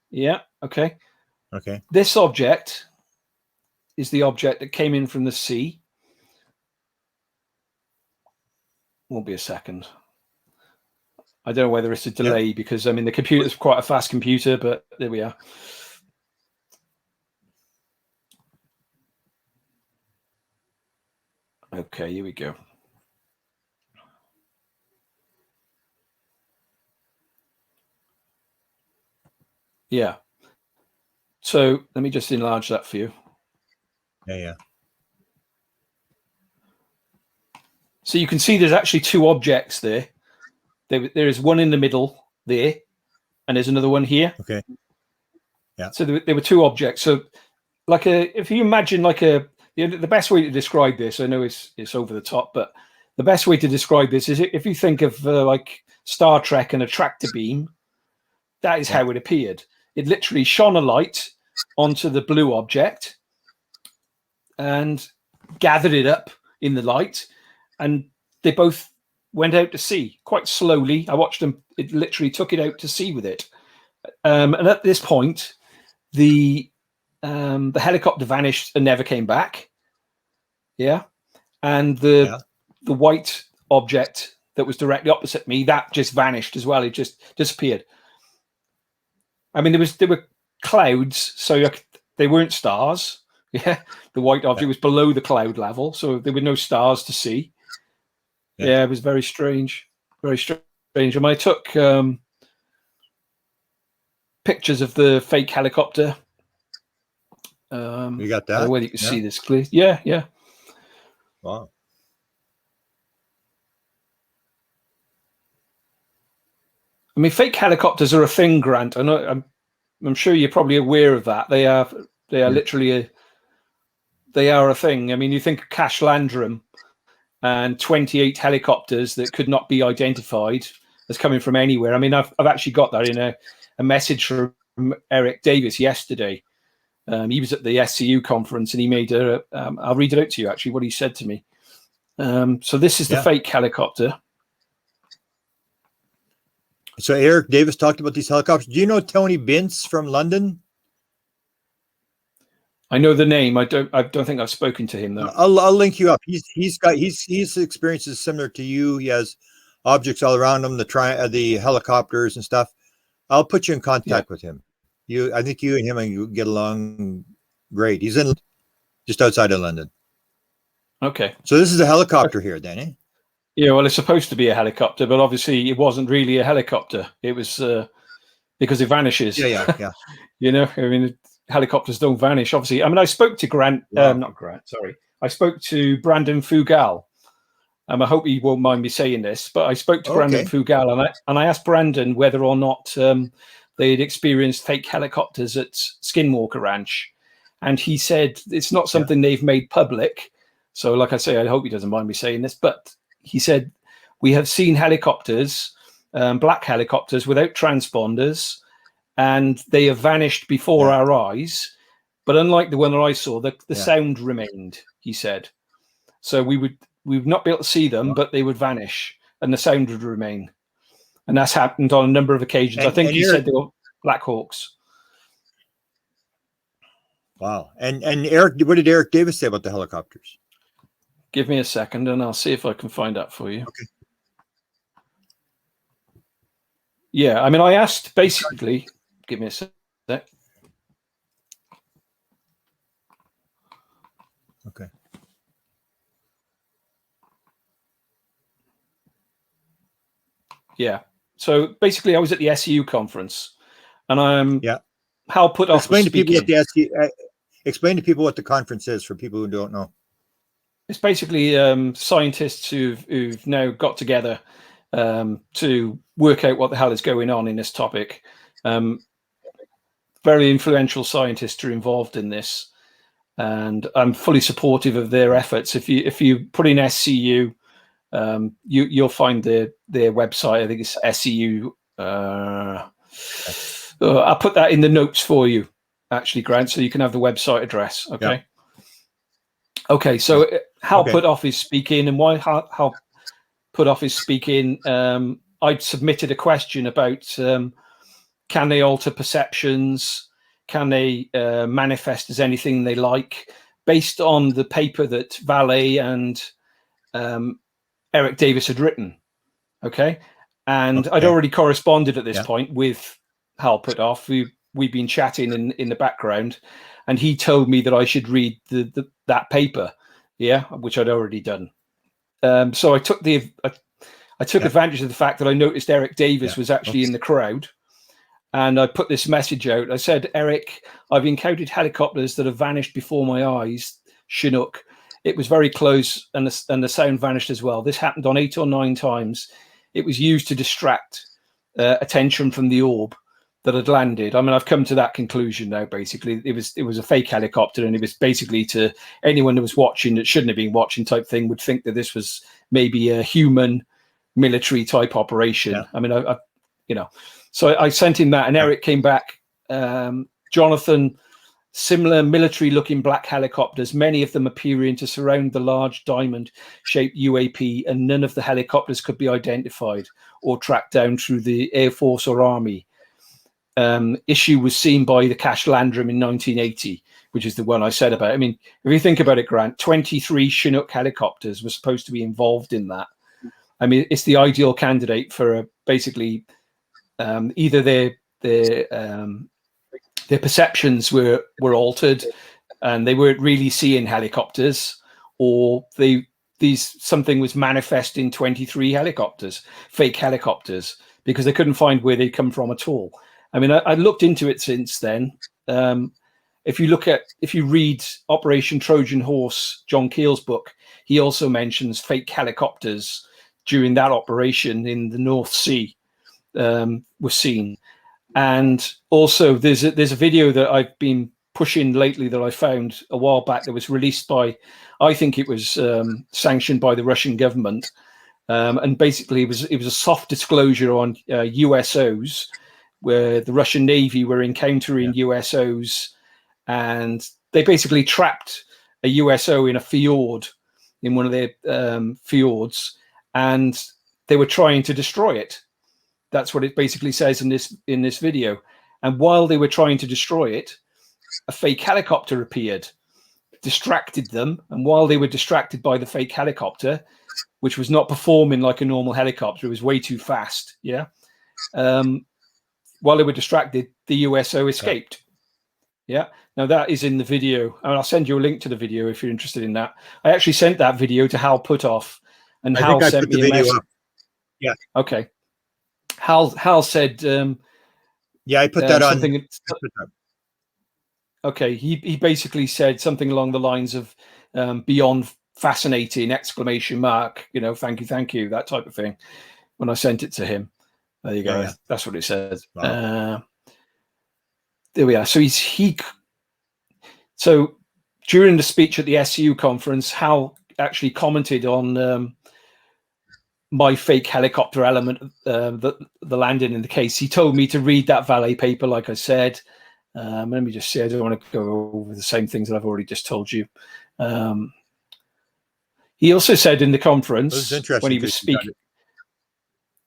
Yeah. Okay. Okay. This object is the object that came in from the sea. Won't be a second. I don't know whether it's a delay because the computer's quite a fast computer, but there we are. Okay, here we go. Yeah. So let me just enlarge that for you. Yeah. So you can see there's actually 2 objects there. There is one in the middle there, and there's another one here. Okay. Yeah. So there were 2 objects. So if you imagine the best way to describe this, I know it's over the top, but the best way to describe this is if you think of like Star Trek and a tractor beam, that is how it appeared. It literally shone a light onto the blue object and gathered it up in the light, and they both went out to sea quite slowly. I watched them. It literally took it out to sea with it. And at this point, the helicopter vanished and never came back. Yeah. And the white object that was directly opposite me, that just vanished as well. It just disappeared. There were clouds, so they weren't stars. Yeah. The white object was below the cloud level, so there were no stars to see. Yeah, it was very strange. Very strange. And I took pictures of the fake helicopter. You got that? I don't know whether you can see this clearly. Yeah. Wow. Fake helicopters are a thing, Grant. I know. I'm sure you're probably aware of that. They are literally they are a thing. You think of Cash Landrum and 28 helicopters that could not be identified as coming from anywhere. I've actually got that in a message from Eric Davies yesterday. He was at the SCU conference and he made I'll read it out to you actually, what he said to me. So this is the fake helicopter. So Eric Davies talked about these helicopters. Do you know Tony Bintz from London? I know the name. I don't think I've spoken to him though. I'll link you up. He's experiences similar to you. He has objects all around him, the helicopters and stuff. I'll put you in contact with him. I think you and him and you get along great. He's in just outside of London. Okay. So this is a helicopter here, then, eh? Yeah, well, it's supposed to be a helicopter, but obviously it wasn't really a helicopter. It was because it vanishes. Yeah. You know, I mean, helicopters don't vanish. Obviously, I mean, I spoke to Wow. not Grant. Sorry, I spoke to Brandon Fugal. I hope he won't mind me saying this, but I spoke to Brandon Fugal, and I asked Brandon whether or not they'd experienced fake helicopters at Skinwalker Ranch, and he said it's not something they've made public. So, like I say, I hope he doesn't mind me saying this, but he said we have seen helicopters, black helicopters without transponders, and they have vanished before our eyes. But unlike the one that I saw, the sound remained. He said, so we would not be able to see them, but they would vanish, and the sound would remain. And that's happened on a number of occasions. I think he said they were Black Hawks. Wow. And Eric, what did Eric Davies say about the helicopters? Give me a second, and I'll see if I can find that for you. Okay. Yeah, I mean, I asked basically. Give me a sec. Okay. Yeah. So basically, I was at the SEU conference, and Hal put off. Explain to people what the SEU. Explain to people what the conference is for people who don't know. It's basically scientists who've now got together to work out what the hell is going on in this topic. Very influential scientists are involved in this, and I'm fully supportive of their efforts. If you put in SCU, you'll find their website. I think it's SCU. I'll put that in the notes for you, actually, Grant, so you can have the website address. Okay. Yeah. Okay. So Hal Puthoff is speaking, and why Hal Puthoff is speaking? I'd submitted a question about can they alter perceptions? Can they manifest as anything they like? Based on the paper that Valet and Eric Davies had written. Okay. And I'd already corresponded at this point with Hal Puthoff. We've been chatting in the background, and he told me that I should read that paper, which I'd already done. So I took advantage of the fact that I noticed Eric Davies was actually in the crowd, and I put this message out. I said, Eric, I've encountered helicopters that have vanished before my eyes. Chinook. It was very close, and the sound vanished as well. This happened on 8 or 9 times. It was used to distract attention from the orb that had landed. I mean, I've come to that conclusion now. Basically, it was a fake helicopter, and it was basically to anyone who was watching that shouldn't have been watching type thing would think that this was maybe a human military type operation. Yeah. I mean, so I sent him that, and Eric came back. Jonathan, similar military-looking black helicopters, many of them appearing to surround the large diamond-shaped UAP, and none of the helicopters could be identified or tracked down through the Air Force or Army. Issue was seen by the Cash Landrum in 1980, which is the one I said about. I mean, if you think about it, Grant, 23 Chinook helicopters were supposed to be involved in that. I mean, it's the ideal candidate for basically either their perceptions were altered and they weren't really seeing helicopters, or something was manifest in 23 helicopters, fake helicopters, because they couldn't find where they'd come from at all. I mean, I looked into it since then. If you read Operation Trojan Horse, John Keel's book, he also mentions fake helicopters during that operation in the North Sea were seen. And also there's a video that I've been pushing lately that I found a while back that was released by, I think it was sanctioned by the Russian government. And basically it was a soft disclosure on USOs, where the Russian Navy were encountering USOs, and they basically trapped a USO in a fjord, in one of their fjords, and they were trying to destroy it. That's what it basically says in this video. And while they were trying to destroy it, a fake helicopter appeared, distracted them. And while they were distracted by the fake helicopter, which was not performing like a normal helicopter, it was way too fast. while they were distracted, the USO escaped. Yeah. Now that is in the video. I mean, I'll send you a link to the video if you're interested in that. I actually sent that video to Hal Putoff, and I Hal think I sent put the me a video message. up. Yeah. Okay. Hal said. Yeah, I put that on. Something. Okay. He basically said something along the lines of beyond fascinating, exclamation mark, you know, thank you, that type of thing. When I sent it to him. There you go. Yeah. That's what it says. Wow. There we are. So so during the speech at the SU conference, Hal actually commented on my fake helicopter element, the landing in the case. He told me to read that valet paper, like I said. Let me just see. I don't want to go over the same things that I've already just told you. He also said in the conference when he was speaking.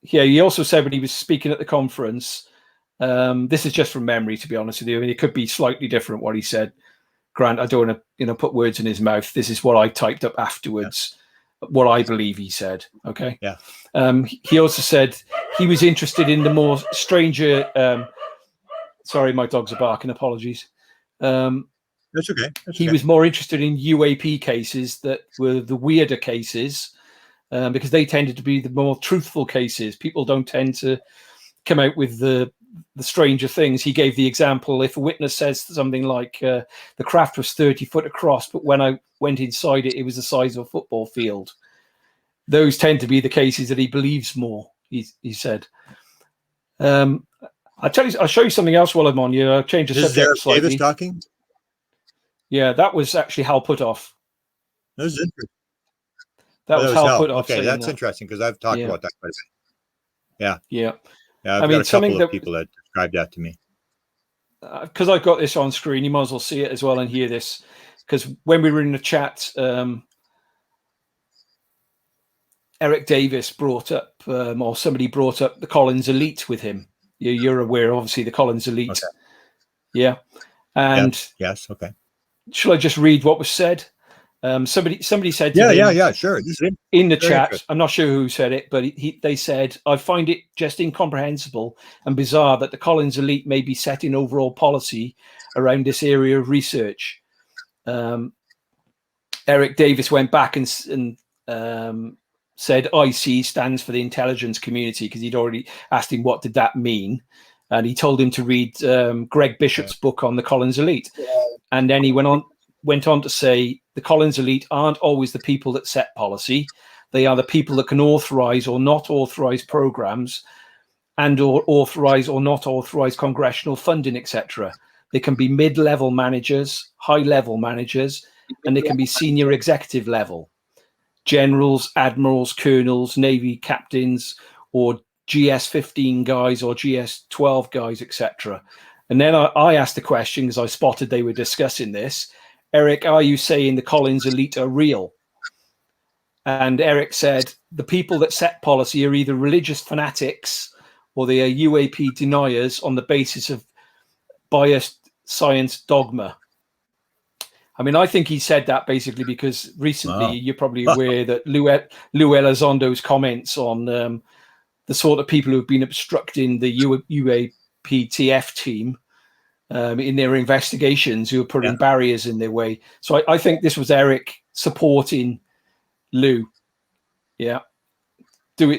Yeah, he also said when he was speaking at the conference, this is just from memory, to be honest with you. I mean, it could be slightly different what he said. Grant, I don't want to, put words in his mouth. This is what I typed up afterwards, what I believe he said. Okay. Yeah. He also said he was interested in the more stranger. Sorry, my dogs are barking. Apologies. That's okay. He was more interested in UAP cases that were the weirder cases. Because they tended to be the more truthful cases. People don't tend to come out with the stranger things. He gave the example, if a witness says something like the craft was 30 foot across, but when I went inside it, it was the size of a football field. Those tend to be the cases that he believes more, he said. I'll show you something else while I'm on you. I'll change the subject slightly. Davis talking? Yeah, that was actually Hal Putoff. That was interesting. That was Hal Putoff. Okay, that's interesting because I've talked about that quite a bit. Yeah. I've got a couple of people that described that to me. Because I've got this on screen, you might as well see it as well and hear this. Because when we were in the chat, Eric Davis brought up, or somebody brought up the Collins Elite with him. You're aware, obviously, the Collins Elite. Okay. Yeah. And yes, okay. Shall I just read what was said? Somebody said to him, yeah, sure. This is in the chat, I'm not sure who said it, but they said, I find it just incomprehensible and bizarre that the Collins Elite may be setting overall policy around this area of research. Eric Davis went back and said IC stands for the intelligence community, because he'd already asked him what did that mean. And he told him to read Greg Bishop's book on the Collins Elite. And then he went on to say the Collins Elite aren't always the people that set policy. They are the people that can authorize or not authorize programs and or authorize or not authorize congressional funding, etc. They can be mid-level managers, high-level managers, and they can be senior executive level. Generals, admirals, colonels, Navy captains, or GS-15 guys or GS-12 guys, etc. And then I asked the question, because I spotted they were discussing this. Eric, are you saying the Collins Elite are real? And Eric said, the people that set policy are either religious fanatics or they are UAP deniers on the basis of biased science dogma. I mean, I think he said that basically because recently you're probably aware that Lou Elizondo's comments on the sort of people who've been obstructing the UAPTF team in their investigations, who are putting barriers in their way. So I think this was Eric supporting Lou. Yeah.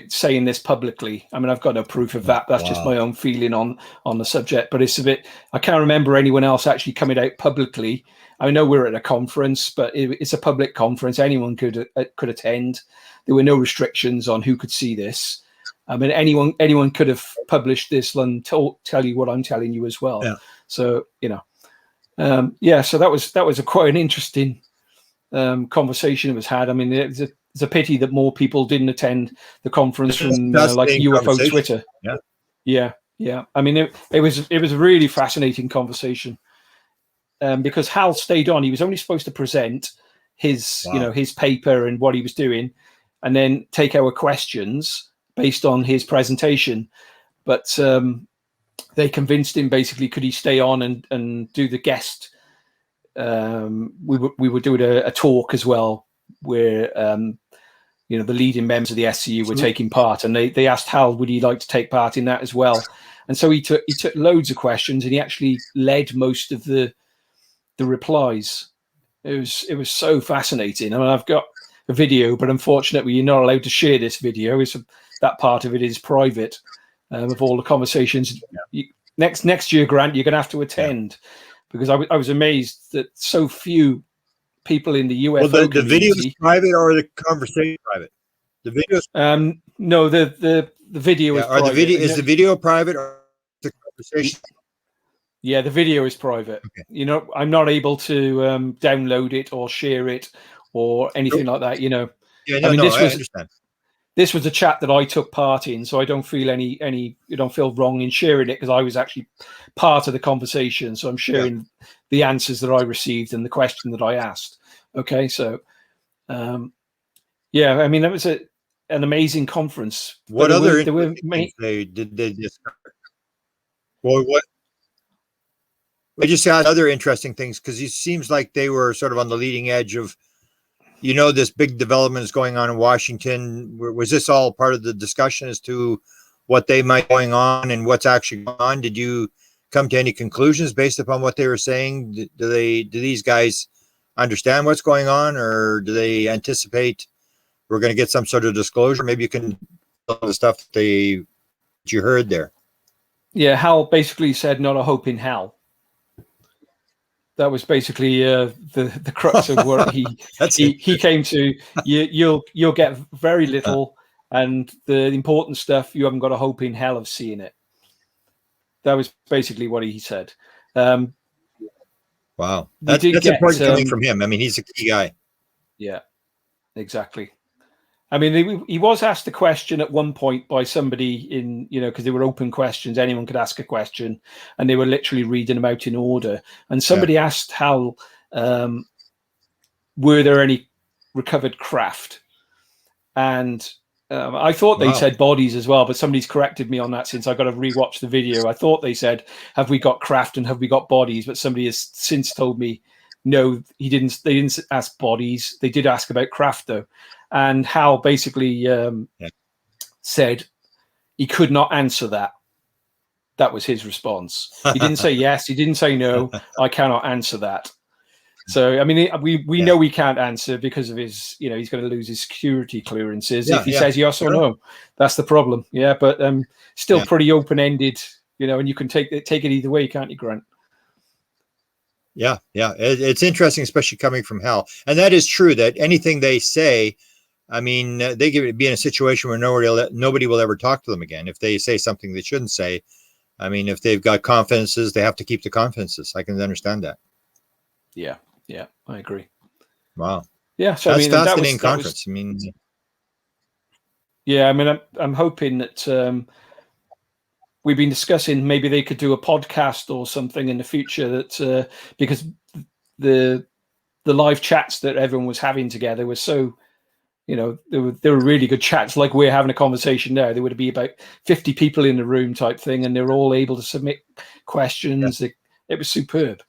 Saying this publicly. I mean, I've got no proof of that. That's just my own feeling on the subject, but it's a bit, I can't remember anyone else actually coming out publicly. I know we're at a conference, but it's a public conference. Anyone could attend. There were no restrictions on who could see this. I mean, anyone could have published this and tell you what I'm telling you as well. Yeah. So, so that was quite an interesting conversation that was had. I mean, it's a pity that more people didn't attend the conference from like UFO Twitter. Yeah. I mean, it was a really fascinating conversation because Hal stayed on. He was only supposed to present his his paper and what he was doing, and then take our questions based on his presentation. But they convinced him basically, could he stay on and do the guest? We were doing a talk as well where the leading members of the SCU were taking part, and they asked Hal, would he like to take part in that as well? And so he took loads of questions, and he actually led most of the replies. It was so fascinating. I mean, I've got a video, but unfortunately, you're not allowed to share this video. That part of it is private, of all the conversations. Next year, Grant, you're going to have to attend, because I was amazed that so few people in the UFO the community. video is private, or the conversation private? The video. No, the video is private. Is the video private, or the conversation? Yeah, the video is private. Okay. I'm not able to download it or share it or anything like that. Yeah, I understand. This was a chat that I took part in, so I don't feel don't feel wrong in sharing it, because I was actually part of the conversation. So I'm sharing the answers that I received and the question that I asked. Okay, so I mean, that was an amazing conference. What other things did they discover? Well, what? I just had other interesting things, because it seems like they were sort of on the leading edge of, this big development is going on in Washington. Was this all part of the discussion as to what they might be going on and what's actually going on? Did you come to any conclusions based upon what they were saying? Do these guys understand what's going on, or do they anticipate we're going to get some sort of disclosure? Maybe you can tell the stuff that you heard there. Yeah, Hal basically said, "Not a hope in hell." That was basically the crux of what he came to. You'll get very little, and the important stuff, you haven't got a hope in hell of seeing it. That was basically what he said. Wow, that's important coming from him. I mean, he's a key guy. Yeah, exactly. I mean, he was asked a question at one point by somebody because they were open questions. Anyone could ask a question, and they were literally reading them out in order. And somebody asked Hal, were there any recovered craft? And I thought they said bodies as well, but somebody's corrected me on that since I got to rewatch the video. I thought they said, have we got craft and have we got bodies? But somebody has since told me, no, they didn't ask bodies. They did ask about craft, though. And Hal basically said he could not answer that. That was his response. He didn't say yes. He didn't say no. I cannot answer that. So, I mean, we know he can't answer because of his, he's going to lose his security clearances if he says yes or no. That's the problem. Yeah, but still pretty open-ended, and you can take it either way, can't you, Grant? Yeah. It's interesting, especially coming from Hal. And that is true, that anything they say, I mean, they could be in a situation where nobody will ever talk to them again. If they say something they shouldn't say, I mean, if they've got confidences, they have to keep the confidences. I can understand that. Yeah, I agree. Wow. Yeah, so that's fascinating conference. I'm hoping that we've been discussing maybe they could do a podcast or something in the future, that because the live chats that everyone was having together were so, they were really good chats. Like we're having a conversation now, there would be about 50 people in the room type thing, and they were all able to submit questions. Yeah. It was superb.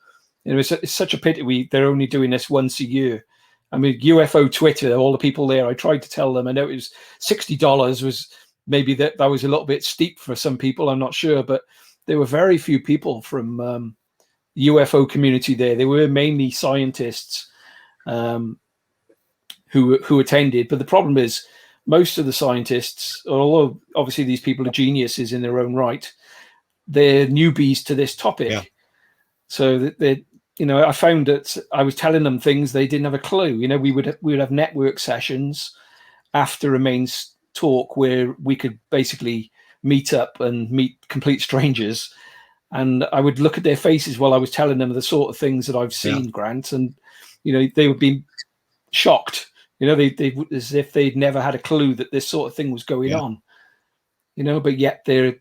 It's such a pity they're only doing this once a year. I mean, UFO Twitter, all the people there, I tried to tell them, I know it was $60 was maybe that was a little bit steep for some people, I'm not sure, but there were very few people from the UFO community there. They were mainly scientists who attended. But the problem is, most of the scientists, although obviously these people are geniuses in their own right, they're newbies to this topic. Yeah. So I found that I was telling them things they didn't have a clue. We would have network sessions after a main talk where we could basically meet up and meet complete strangers, and I would look at their faces while I was telling them the sort of things that I've seen, Grant, and they would be shocked. They as if they'd never had a clue that this sort of thing was going on. But yet they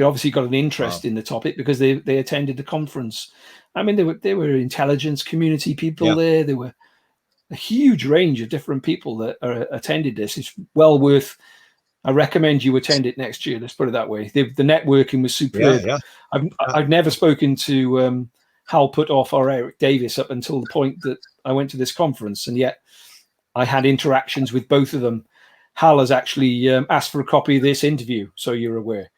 obviously got an interest in the topic because they attended the conference. I mean, there were intelligence community people there. There were a huge range of different people that attended this. It's well worth. I recommend you attend it next year. Let's put it that way. The networking was superb. I've never spoken to Hal Puthoff or Eric Davis up until the point that I went to this conference, and yet I had interactions with both of them. Hal has actually asked for a copy of this interview, so you're aware.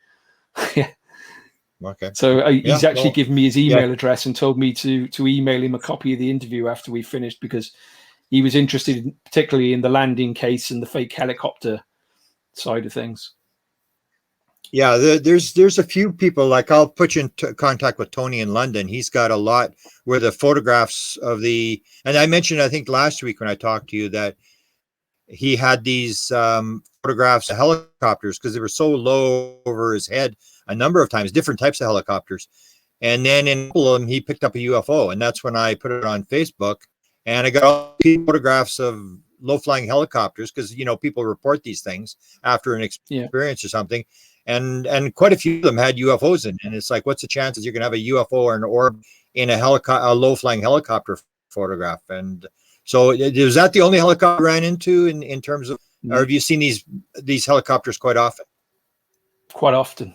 Okay. So he's actually Well, given me his email address and told me to email him a copy of the interview after we finished, because he was interested particularly in the landing case and the fake helicopter side of things. Yeah, there's a few people, like I'll put you in contact with Tony in London. He's got a lot where the photographs of and I mentioned, I think last week when I talked to you, that he had these photographs of helicopters because they were so low over his head a number of times, different types of helicopters. And then in a couple of them, he picked up a UFO, and that's when I put it on Facebook. And I got all these photographs of low-flying helicopters because, people report these things after an experience or something. And quite a few of them had UFOs in. And it's like, what's the chances you're going to have a UFO or an orb in a low-flying helicopter photograph? And so is that the only helicopter you ran into in terms of, or have you seen these helicopters quite often? Quite often.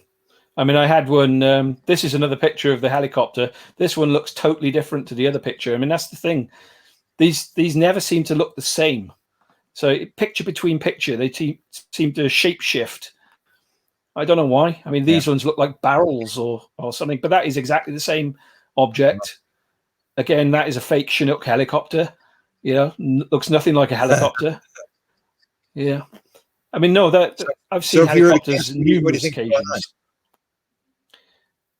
I mean, I had one. This is another picture of the helicopter. This one looks totally different to the other picture. I mean, that's the thing. These never seem to look the same. So picture between picture, they seem to shape shift. I don't know why. I mean, these ones look like barrels or something, but that is exactly the same object. Again, that is a fake Chinook helicopter. Looks nothing like a helicopter. Yeah. I mean, no, I've seen helicopters numerous occasions.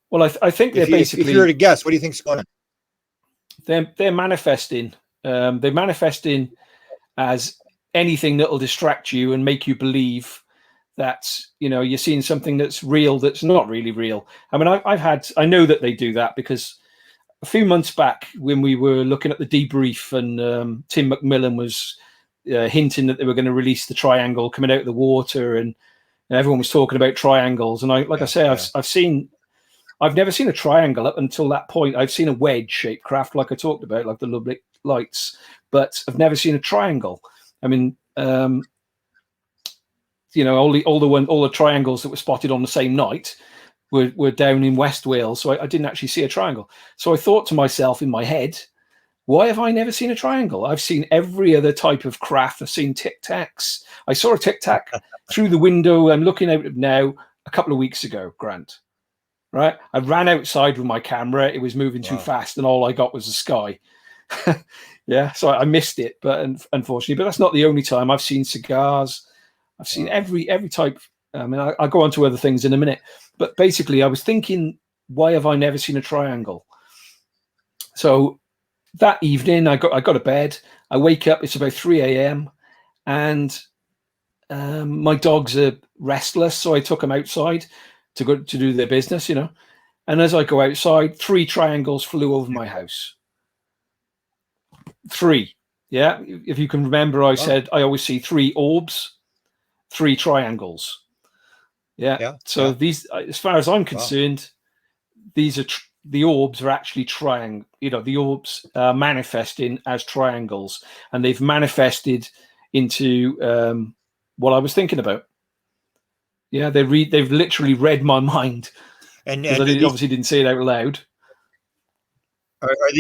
Well, I think they're basically. If you were to guess, what do you think's going on? They're manifesting. They're manifesting as anything that will distract you and make you believe that you're seeing something that's real that's not really real. I mean, I know that they do that because a few months back when we were looking at the debrief and Tim McMillan was hinting that they were going to release the triangle coming out of the water, and everyone was talking about triangles. And I've never seen a triangle up until that point. I've seen a wedge-shaped craft, like I talked about, like the Lubbock Lights, but I've never seen a triangle. I mean, all the triangles that were spotted on the same night were down in West Wales, so I didn't actually see a triangle. So I thought to myself in my head, why have I never seen a triangle? I've seen every other type of craft. I've seen tic-tacs. I saw a tic-tac through the window I'm looking out at now a couple of weeks ago, Grant. Right? I ran outside with my camera. It was moving too fast, and all I got was the sky. Yeah, so I missed it, but unfortunately. But that's not the only time. I've seen cigars. I've seen every type. I mean, I'll go on to other things in a minute. But basically, I was thinking, why have I never seen a triangle? So that evening, I got to bed. I wake up. It's about 3 a.m. and my dogs are restless, so I took them outside to go to do their business, And as I go outside, 3 triangles flew over my house. 3, yeah. If you can remember, I said I always see 3 orbs, 3 triangles. Yeah. So these, as far as I'm concerned, these are the orbs are actually triangle. The orbs are manifesting as triangles, and they've manifested into what I was thinking about. Yeah, they've literally read my mind, and I obviously didn't say it out loud. Are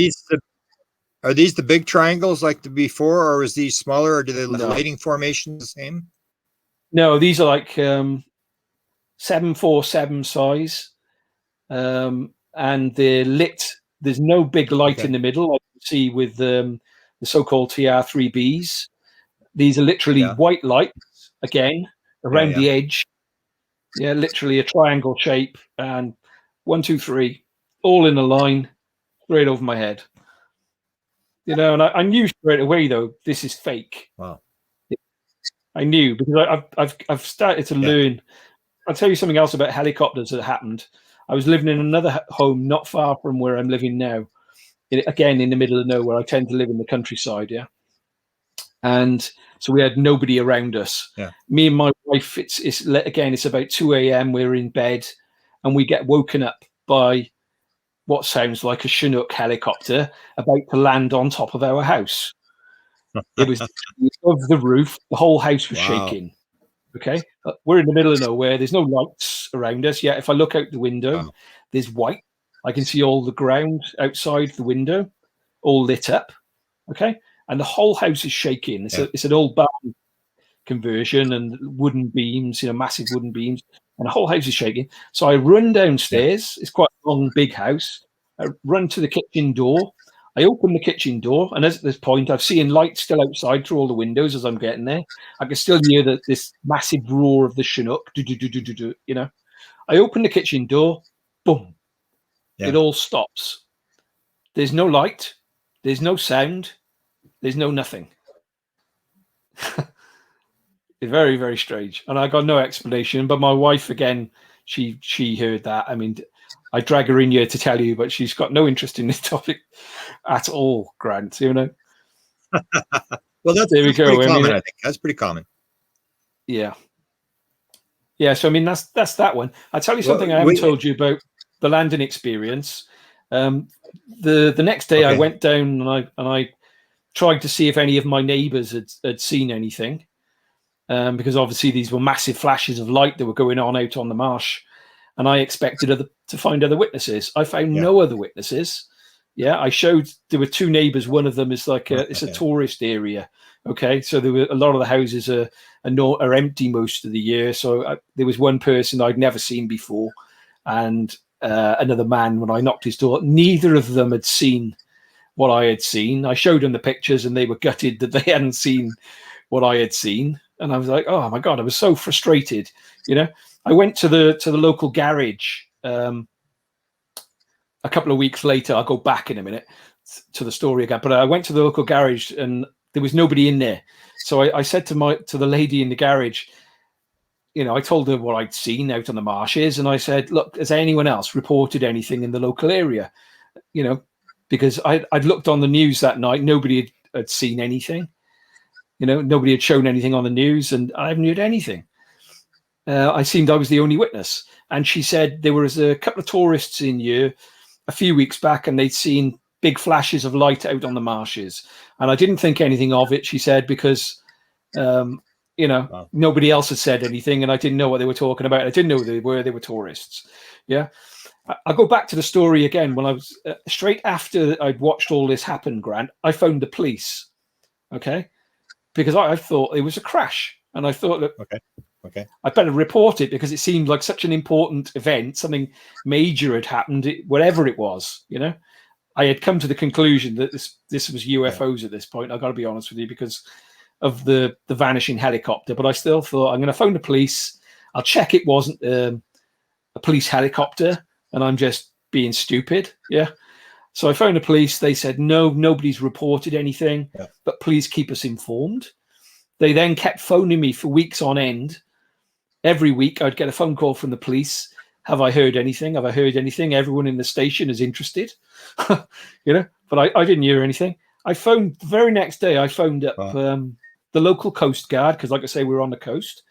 these the big triangles like the before, or is these smaller, or do the lighting formations the same? No, these are like 747 size, and they're lit. There's no big light in the middle, like you see with the so-called TR3Bs. These are literally white lights again around the edge. Yeah, literally a triangle shape, and 1, 2, 3, all in a line, straight over my head. And I knew straight away though this is fake. Wow. I knew because I've started to learn. I'll tell you something else about helicopters that happened. I was living in another home not far from where I'm living now, again in the middle of nowhere. I tend to live in the countryside, and so we had nobody around us. Me and my wife, it's about 2 a.m. We're in bed, and we get woken up by what sounds like a Chinook helicopter about to land on top of our house. It was above the roof. The whole house was shaking. Okay, we're in the middle of nowhere. There's no lights around us yet. If I look out the window, there's white. I can see all the ground outside the window, all lit up. Okay, and the whole house is shaking. It's an old barn conversion and wooden beams, massive wooden beams. and the whole house is shaking. So I run downstairs. It's quite a long, big house. I run to the kitchen door. I open the kitchen door, and at this point, I've seen lights still outside through all the windows as I'm getting there. I can still hear this massive roar of the Chinook. You know, I open the kitchen door. Boom! Yeah. It all stops. There's no light. There's no sound. There's no nothing. It's very, very strange, and I got no explanation. But my wife, again, she heard that. I mean, I drag her in here to tell you, but she's got no interest in this topic at all, Grant. You know. Well, that's pretty common. I think that's pretty common. Yeah. Yeah. So I mean, that's that one. I'll tell you something I haven't told you about the landing experience. The next day, I went down and I tried to see if any of my neighbours had seen anything, because obviously these were massive flashes of light that were going on out on the marsh, and I expected to find other witnesses. I found no other witnesses. Yeah, I showed there were two neighbours. One of them is like it's a tourist area. Okay, so there were a lot of the houses are empty most of the year. So there was one person I'd never seen before, and another man when I knocked his door. Neither of them had seen what I had seen. I showed them the pictures, and they were gutted that they hadn't seen what I had seen. And I was like, oh my God, I was so frustrated. You know, I went to the local garage. A couple of weeks later, I'll go back in a minute to the story again. But I went to the local garage, and there was nobody in there. So I said to the lady in the garage, you know, I told her what I'd seen out on the marshes, and I said, look, has anyone else reported anything in the local area? You know, because I'd looked on the news that night, nobody had seen anything. You know, nobody had shown anything on the news, and I haven't heard anything. I seemed I was the only witness. And she said there was a couple of tourists in here a few weeks back, and they'd seen big flashes of light out on the marshes. And I didn't think anything of it, she said, because, you know, nobody else had said anything, and I didn't know what they were talking about. I didn't know they were tourists. Yeah. I'll go back to the story again. When I was straight after I'd watched all this happen, Grant, I phoned the police. Okay. Because I thought it was a crash. And I thought that I better report it, because it seemed like such an important event, something major had happened, whatever it was. You know, I had come to the conclusion that this was UFOs at this point. I've got to be honest with you, because of the vanishing helicopter. But I still thought, I'm going to phone the police. I'll check it wasn't a police helicopter, and I'm just being stupid. Yeah. So I phoned the police. They said, no, nobody's reported anything, but please keep us informed. They then kept phoning me for weeks on end. Every week I'd get a phone call from the police. Have I heard anything? Have I heard anything? Everyone in the station is interested. You know, but I didn't hear anything. I phoned the very next day. I phoned up the local Coast Guard, because like I say, we're on the coast.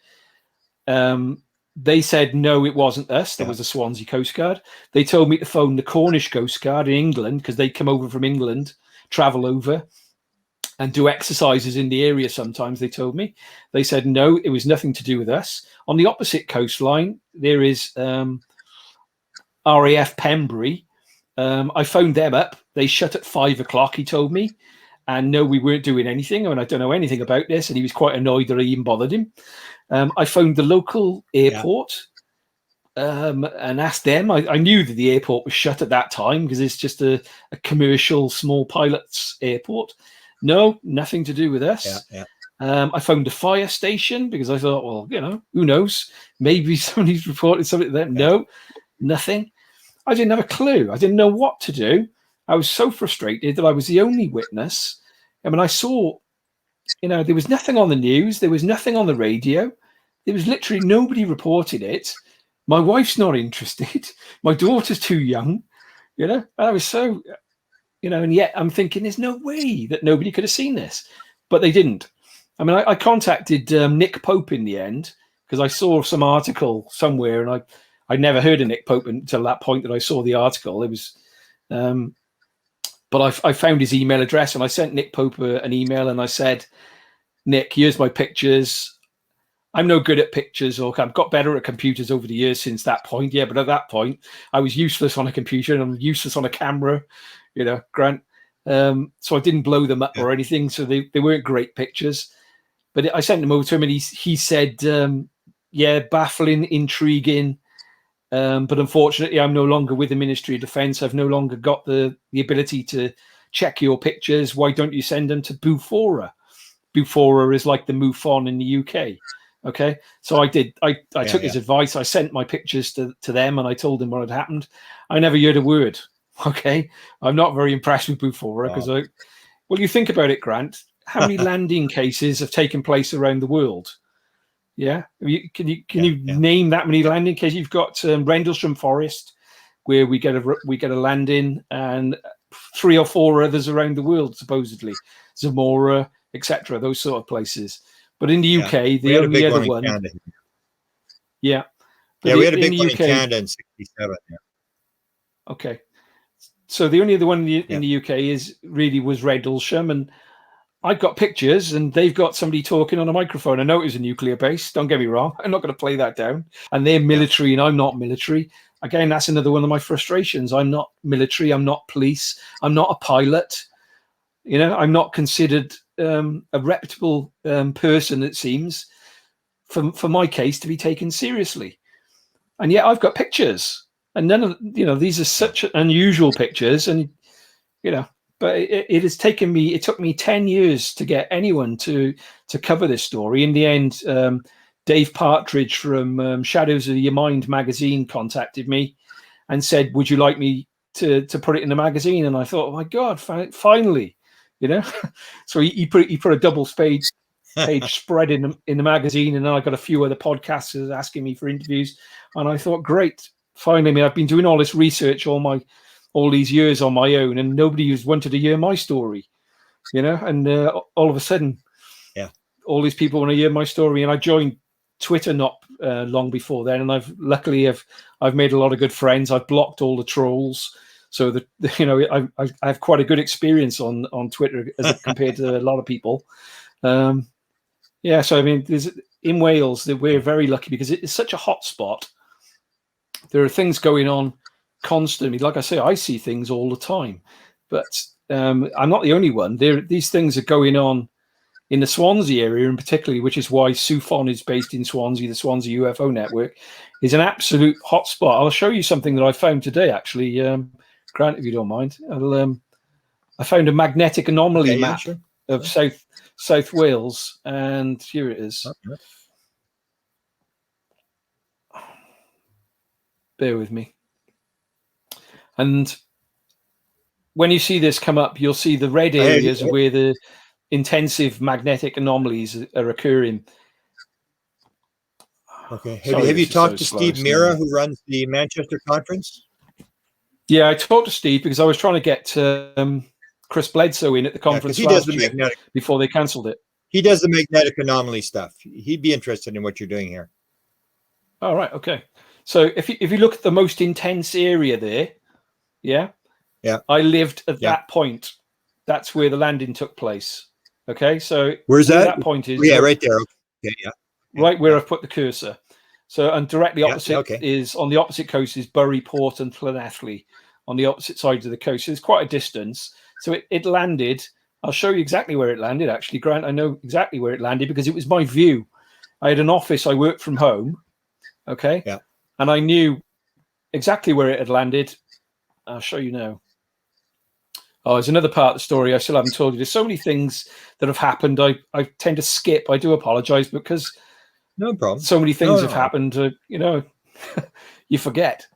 They said, no, it wasn't us. There was the Swansea Coast Guard. They told me to phone the Cornish Coast Guard in England, because they come over from England, travel over and do exercises in the area sometimes, they told me. They said, no, it was nothing to do with us. On the opposite coastline, there is RAF Pembury. I phoned them up. They shut at 5 o'clock, he told me. And no, we weren't doing anything. I mean, I don't know anything about this. And he was quite annoyed that I even bothered him. I phoned the local airport and asked them. I knew that the airport was shut at that time, because it's just a commercial small pilot's airport. No, nothing to do with us. I phoned the fire station, because I thought, well, you know, who knows? Maybe somebody's reported something there. No, nothing. I didn't have a clue. I didn't know what to do. I was so frustrated that I was the only witness. I mean, I saw, you know, there was nothing on the news. There was nothing on the radio. There was literally nobody reported it. My wife's not interested. My daughter's too young, you know. I was so, you know, and yet I'm thinking there's no way that nobody could have seen this, but they didn't. I mean, I contacted Nick Pope in the end, because I saw some article somewhere, and I'd never heard of Nick Pope until that point that I saw the article. It was, but I found his email address, and I sent Nick Pope an email, and I said, Nick, here's my pictures. I'm no good at pictures, or I've got better at computers over the years since that point. Yeah, but at that point, I was useless on a computer, and I'm useless on a camera, you know, Grant. So I didn't blow them up or anything. So they weren't great pictures. But I sent them over to him, and he said, baffling, intriguing. But unfortunately, I'm no longer with the Ministry of Defence. I've no longer got the ability to check your pictures. Why don't you send them to Bufora? Bufora is like the MUFON in the UK. Okay, so I did. I took his advice. I sent my pictures to them, and I told them what had happened. I never heard a word. Okay, I'm not very impressed with Bufora because well, you think about it, Grant. How many landing cases have taken place around the world? Yeah, can you name that many landing cases? You've got Rendlesham Forest, where we get a landing, and 3 or 4 others around the world, supposedly Zamora, etc. Those sort of places. But in the UK, the only other one. Yeah, we had a big one in Canada in '67. Yeah. Okay, so the only other one in the UK was Rendlesham, and I've got pictures, and they've got somebody talking on a microphone. I know it was a nuclear base. Don't get me wrong. I'm not going to play that down. And they're military, and I'm not military. Again, that's another one of my frustrations. I'm not military. I'm not police. I'm not a pilot. I'm not considered a reputable person, it seems, for my case to be taken seriously. And yet I've got pictures, and none of these are such unusual pictures, and but it took me 10 years to get anyone to cover this story. In the end, Dave Partridge from Shadows of Your Mind magazine contacted me and said, would you like me to put it in the magazine? And I thought, oh my God, finally, so he put a double page spread in the magazine, and then I got a few other podcasters asking me for interviews, and I thought, great, finally. I mean, I've been doing all this research all these years on my own, and nobody who's wanted to hear my story, and all of a sudden, all these people want to hear my story. And I joined Twitter not long before then, and I've made a lot of good friends. I've blocked all the trolls, so that I have quite a good experience on Twitter as compared to a lot of people. So I mean, in Wales that we're very lucky because it's such a hot spot. There are things going on constantly. Like I say, I see things all the time, but I'm not the only one. These things are going on in the Swansea area in particularly, which is why SUFON is based in Swansea. The Swansea UFO Network is an absolute hotspot. I'll show you something that I found today, actually, Grant, if you don't mind. I found a magnetic anomaly map of South Wales, and here it is. Okay. Bear with me. And when you see this come up, you'll see the red areas where the intensive magnetic anomalies are occurring. Okay. Have you talked to Steve Mira, who runs the Manchester conference? Yeah, I talked to Steve because I was trying to get Chris Bledsoe in at the conference last year before they cancelled it. He does the magnetic anomaly stuff. He'd be interested in what you're doing here. All right. Okay. So if you look at the most intense area there, I lived at that point. That's where the landing took place. Okay. So where's that? That point is right there. Okay. Yeah. Right where I've put the cursor. So, and directly opposite is on the opposite coast is Bury Port and Llanelli on the opposite sides of the coast. So it's quite a distance. So it landed. I'll show you exactly where it landed. Actually, Grant, I know exactly where it landed because it was my view. I had an office. I worked from home. Okay. Yeah. And I knew exactly where it had landed. I'll show you now. Oh, there's another part of the story I still haven't told you. There's so many things that have happened. I tend to skip. I do apologize because no problem. So many things have happened. You forget.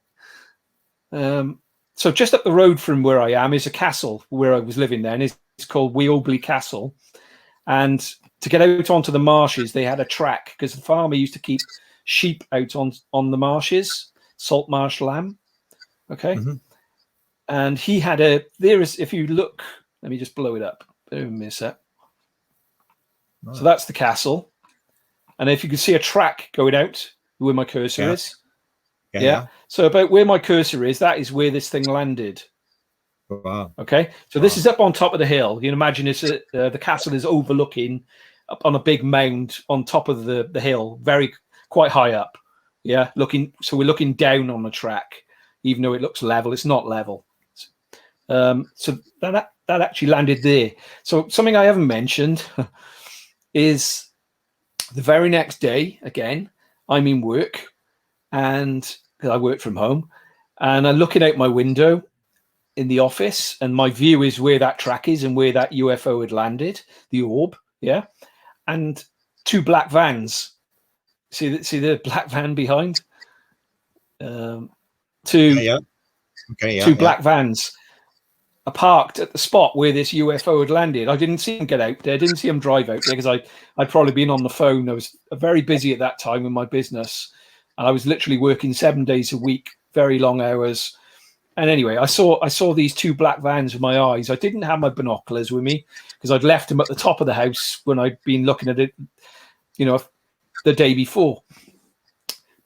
So just up the road from where I am is a castle where I was living then. It's called Weobley Castle. And to get out onto the marshes, they had a track because the farmer used to keep sheep out on the marshes, salt marsh lamb. Okay. Mm-hmm. And he had if you look, let me just blow it up. Miss that. Right. So that's the castle. And if you can see a track going out where my cursor is. Yeah. So about where my cursor is, that is where this thing landed. Wow. Okay. So this is up on top of the hill. You can imagine the castle is overlooking up on a big mound on top of the hill, quite high up. Yeah. So we're looking down on the track, even though it looks level. It's not level. So that actually landed there. So something I haven't mentioned is the very next day, again, I'm in work, and 'cause I work from home, and I'm looking out my window in the office, and my view is where that track is and where that UFO had landed, the orb, yeah, and two black vans. See the black van behind? Two Yeah. Okay. Yeah. two Yeah. black vans are parked at the spot where this UFO had landed. I didn't see them get out there. Didn't see them drive out there because I'd probably been on the phone. I was very busy at that time in my business, and I was literally working 7 days a week, very long hours. And anyway, I saw these two black vans with my eyes. I didn't have my binoculars with me because I'd left them at the top of the house when I'd been looking at it, the day before.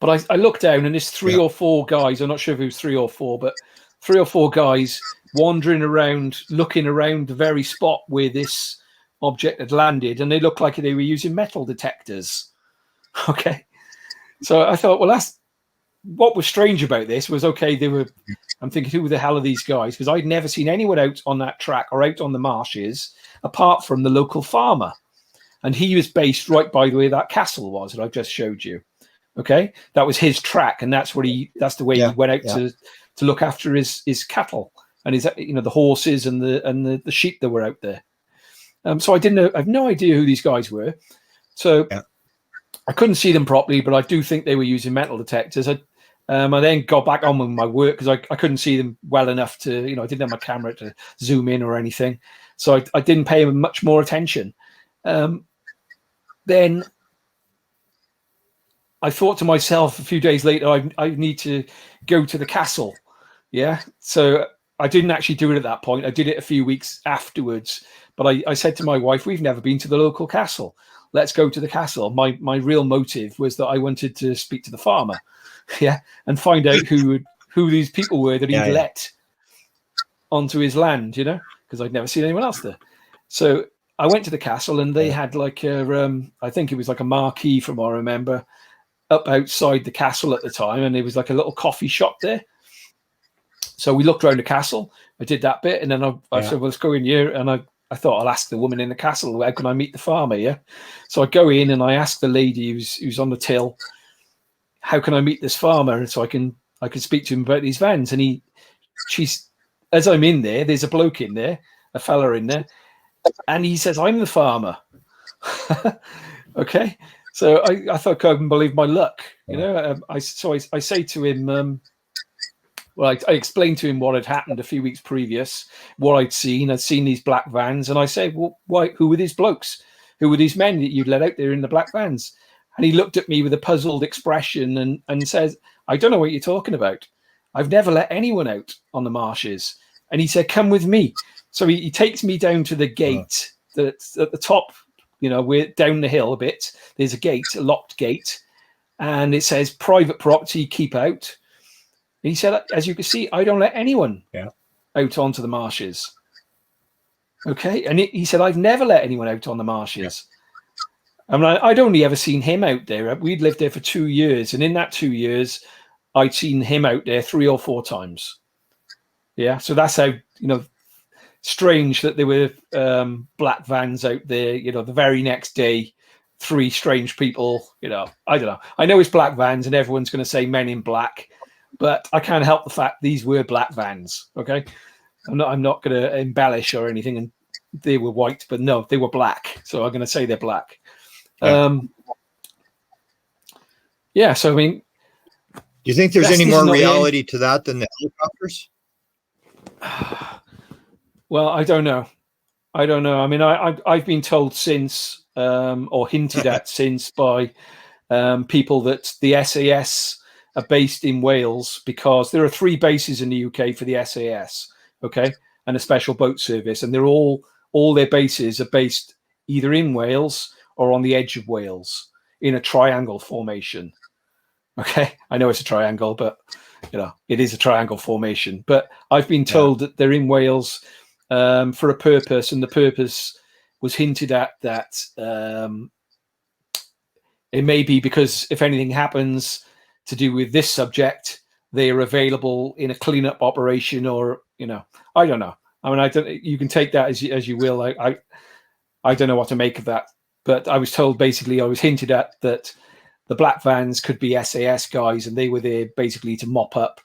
But I looked down, and there's three or four guys. I'm not sure if it was 3 or 4, but 3 or 4 guys wandering around, looking around the very spot where this object had landed, and they looked like they were using metal detectors. Okay. So I thought, well, that's what was strange about this was, okay, I'm thinking, who the hell are these guys? Because I'd never seen anyone out on that track or out on the marshes apart from the local farmer. And he was based right by the way that castle was that I just showed you. Okay. That was his track. And that's that's the way he went out to look after his cattle and his, the horses and the sheep that were out there. So I have no idea who these guys were. So I couldn't see them properly, but I do think they were using metal detectors. I then got back on with my work because I couldn't see them well enough to, I didn't have my camera to zoom in or anything. So I didn't pay them much more attention. Then I thought to myself a few days later, I need to go to the castle. Yeah. So I didn't actually do it at that point. I did it a few weeks afterwards. But I said to my wife, we've never been to the local castle. Let's go to the castle. My real motive was that I wanted to speak to the farmer. Yeah. And find out who these people were that he'd let onto his land, because I'd never seen anyone else there. So I went to the castle, and they had like I think it was like a marquee from what I remember up outside the castle at the time. And it was like a little coffee shop there. So we looked around the castle. I did that bit. And then I said, well, let's go in here. And I thought I'll ask the woman in the castle, how can I meet the farmer? Yeah. So I go in and I ask the lady who's on the till, how can I meet this farmer? And so I can speak to him about these vans. And she's, as I'm in there, there's a bloke in there, a fella in there. And he says, I'm the farmer. Okay. So I thought I couldn't believe my luck. I say to him, I explained to him what had happened a few weeks previous, what I'd seen. I'd seen these black vans, and I said, well, who were these blokes? Who were these men that you'd let out there in the black vans? And he looked at me with a puzzled expression and says, I don't know what you're talking about. I've never let anyone out on the marshes. And he said, come with me. So he takes me down to the gate that's at the top, we're down the hill a bit. There's a gate, a locked gate, and it says private property, keep out. And he said, as you can see, I don't let anyone out onto the marshes. Okay. And he said, I've never let anyone out on the marshes. I mean, I'd only ever seen him out there. We'd lived there for 2 years. And in that 2 years, I'd seen him out there 3 or 4 times. Yeah. So that's how, strange that there were black vans out there, the very next day, 3 strange people, I don't know. I know it's black vans and everyone's going to say men in black, but I can't help the fact these were black vans. Okay. I'm not going to embellish or anything. And they were white, but no, they were black. So I'm going to say they're black. So, I mean, do you think there's any more reality to that than the helicopters? Well, I don't know. I mean, I've been told since, or hinted at since by people that the SAS are based in Wales because there are 3 bases in the UK for the SAS, okay, and a special boat service, and they're all their bases are based either in Wales or on the edge of Wales in a triangle formation. Okay, I know it's a triangle, but it is a triangle formation. But I've been told that they're in Wales for a purpose, and the purpose was hinted at that it may be because if anything happens to do with this subject, they are available in a cleanup operation, or I don't know. I mean, I don't. You can take that as you will. I don't know what to make of that. But I was told basically, I was hinted at that the black vans could be SAS guys, and they were there basically to mop up.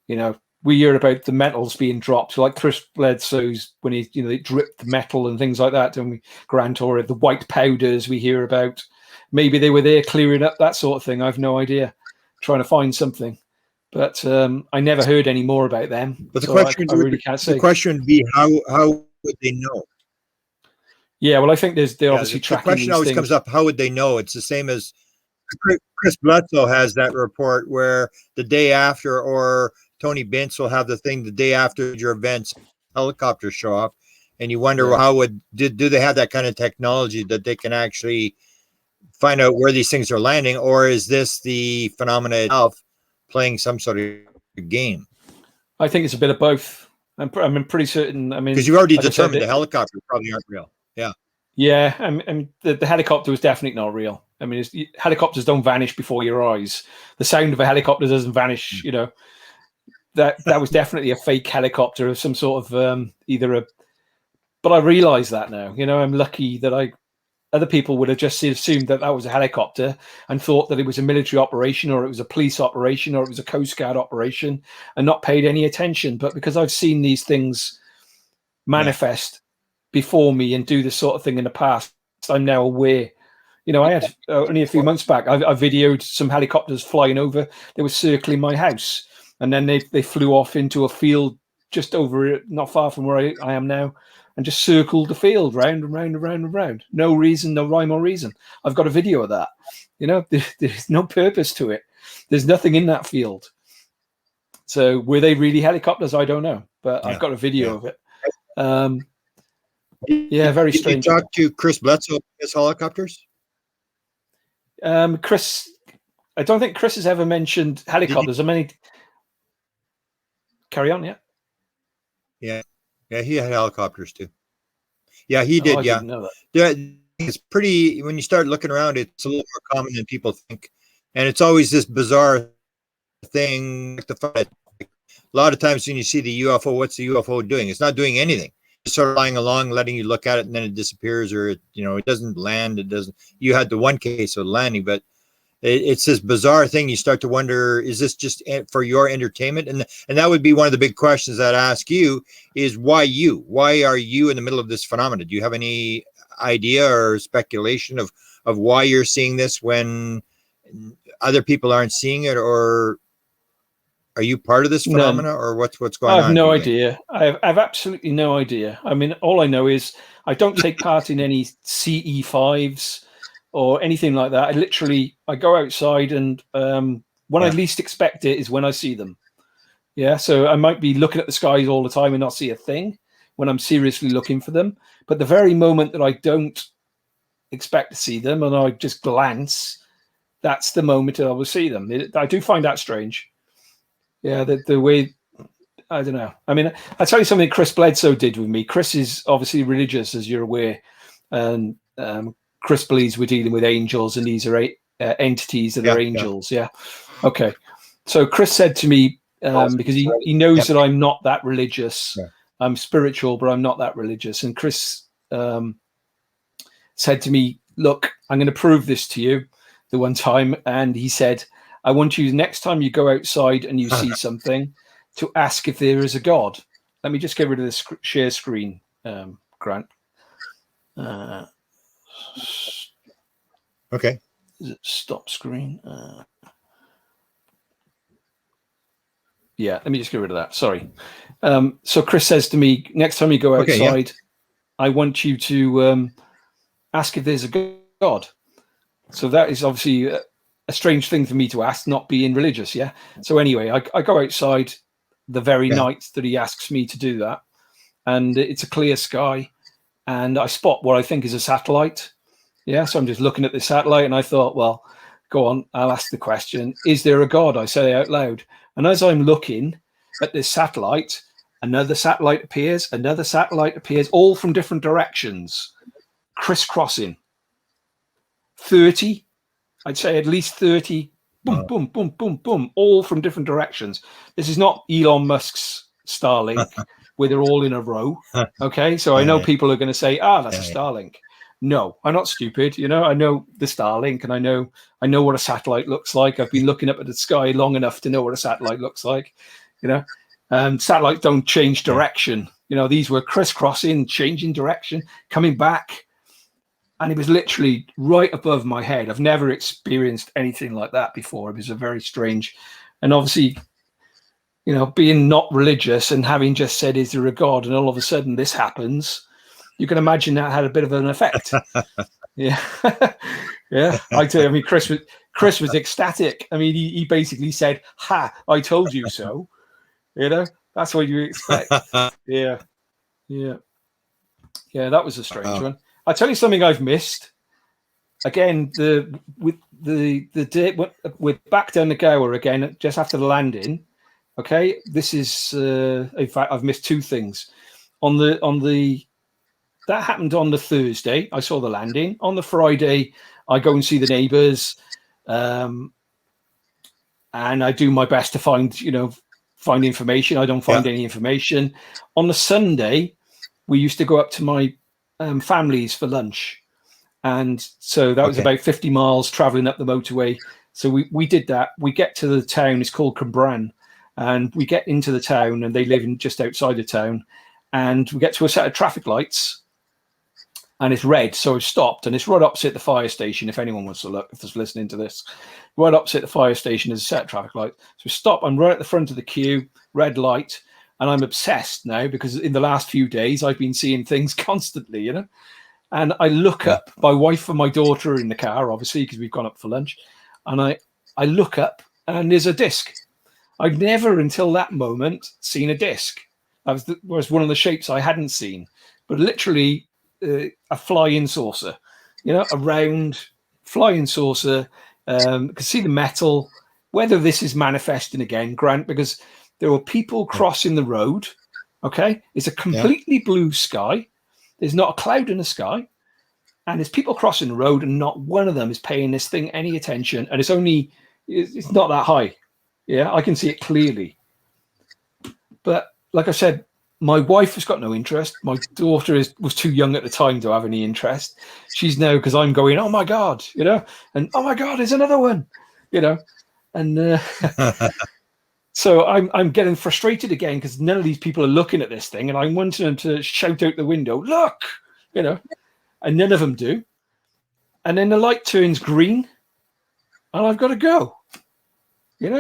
You know, we hear about the metals being dropped, like Chris Bledsoe's when he, they dripped the metal and things like that. And we Grand Tour, the white powders we hear about. Maybe they were there clearing up that sort of thing. I've no idea, trying to find something. But I never heard any more about them. But the so question, I really can't say. The question would be, how would they know? Yeah, well, I think they're obviously tracking. The question these always things. comes up: how would they know? It's the same as Chris Bledsoe has that report where the day after, or Tony Bintz will have the thing the day after your events, helicopters show up, and you wonder how do they have that kind of technology that they can actually find out where these things are landing, or is this the phenomena itself playing some sort of game? I think it's a bit of both. I'm pretty certain. I mean, because you've already determined the helicopters probably aren't real. Yeah, and the helicopter was definitely not real. I mean, helicopters don't vanish before your eyes. The sound of a helicopter doesn't vanish. That was definitely a fake helicopter of some sort of But I realise that now. I'm lucky that other people would have just assumed that was a helicopter and thought that it was a military operation, or it was a police operation, or it was a Coast Guard operation, and not paid any attention. But because I've seen these things manifest before me and do this sort of thing in the past, I'm now aware. I had only a few months back, I videoed some helicopters flying over. They were circling my house, and then they flew off into a field just over it, not far from where I am now, and just circled the field round and round and round and round. No reason, no rhyme or reason. I've got a video of that. There's no purpose to it. There's nothing in that field. So were they really helicopters? I don't know, but I've got a video of it. Very strange. Did you talk to Chris Bledsoe about his helicopters? Chris, I don't think Chris has ever mentioned helicopters. Carry on, yeah, he had helicopters too. Yeah, he did. I didn't know that. Yeah, it's pretty. When you start looking around, it's a little more common than people think, and it's always this bizarre thing. A lot of times when you see the UFO, what's the UFO doing? It's not doing anything. It's sort of flying along, letting you look at it, and then it disappears, or it doesn't land. It doesn't. You had the one case of landing, but it's this bizarre thing. You start to wonder: is this just for your entertainment? And that would be one of the big questions I'd ask you: is why you? Why are you in the middle of this phenomenon? Do you have any idea or speculation of why you're seeing this when other people aren't seeing it, or are you part of this phenomena, or what's going on? I have no idea. I have absolutely no idea. I mean, all I know is I don't take part in any CE5s or anything like that. I go outside, and when I least expect it is when I see them. Yeah, so I might be looking at the skies all the time and not see a thing when I'm seriously looking for them. But the very moment that I don't expect to see them and I just glance, that's the moment that I will see them. I do find that strange. Yeah, the way, I don't know. I mean, I'll tell you something Chris Bledsoe did with me. Chris is obviously religious, as you're aware. And Chris believes we're dealing with angels, and these are entities that are angels. Yeah. Okay. So Chris said to me, because he knows that I'm not that religious. Yeah. I'm spiritual, but I'm not that religious. And Chris said to me, look, I'm going to prove this to you the one time. And he said, I want you, next time you go outside and you see something, to ask if there is a God. Let me just get rid of this share screen, Grant. Okay. Is it stop screen? Yeah, let me just get rid of that. Sorry. So Chris says to me, next time you go outside, I want you to ask if there's a God. So that is obviously a strange thing for me to ask, not being religious. Yeah. So anyway, I go outside the very night that he asks me to do that, and it's a clear sky, and I spot what I think is a satellite. Yeah. So I'm just looking at the satellite, and I thought, well, go on, I'll ask the question. Is there a God? I say out loud. And as I'm looking at this satellite, another satellite appears, all from different directions, crisscrossing. 30, I'd say at least 30, boom, boom, boom, boom, boom, all from different directions. This is not Elon Musk's Starlink, where they're all in a row. Okay, so I know people are going to say, that's a Starlink. No, I'm not stupid. I know the Starlink, and I know what a satellite looks like. I've been looking up at the sky long enough to know what a satellite looks like. Satellites don't change direction. These were crisscrossing, changing direction, coming back. And it was literally right above my head. I've never experienced anything like that before. It was a very strange, and obviously, being not religious and having just said, "Is there a God?" and all of a sudden this happens, you can imagine that had a bit of an effect. Yeah, yeah. I tell you, I mean, Chris was ecstatic. I mean, he basically said, "Ha! I told you so." That's what you expect. Yeah, yeah, yeah. That was a strange one. I'll tell you something I've missed. Again, with the day we're back down the Gower again just after the landing. Okay, this is in fact I've missed two things. That happened on the Thursday. I saw the landing. On the Friday, I go and see the neighbours, and I do my best to find information. I don't find any information. On the Sunday, we used to go up to my families for lunch, and so that was about 50 miles traveling up the motorway. So we did that. We get to the town. It's called Cambran, and we get into the town, and they live just outside the town, and we get to a set of traffic lights, and it's red, so I've stopped, and it's right opposite the fire station. If anyone wants to look, if there's listening to this, right opposite the fire station is a set of traffic lights. So stop. I'm right at the front of the queue, red light. And I'm obsessed now because in the last few days, I've been seeing things constantly, And I look up, my wife and my daughter are in the car, obviously, because we've gone up for lunch. And I look up and there's a disc. I'd never until that moment seen a disc. Was one of the shapes I hadn't seen, but literally a flying saucer, a round flying saucer. Could see the metal. Whether this is manifesting again, Grant, because there were people crossing the road. Okay, it's a completely blue sky. There's not a cloud in the sky, and there's people crossing the road, and not one of them is paying this thing any attention. And it's not that high. Yeah, I can see it clearly. But like I said, my wife has got no interest. My daughter was too young at the time to have any interest. She's now, because I'm going, oh my God, and oh my God, there's another one, and. So I'm getting frustrated again because none of these people are looking at this thing, and I'm wanting them to shout out the window, look, and none of them do. And then the light turns green, and I've got to go.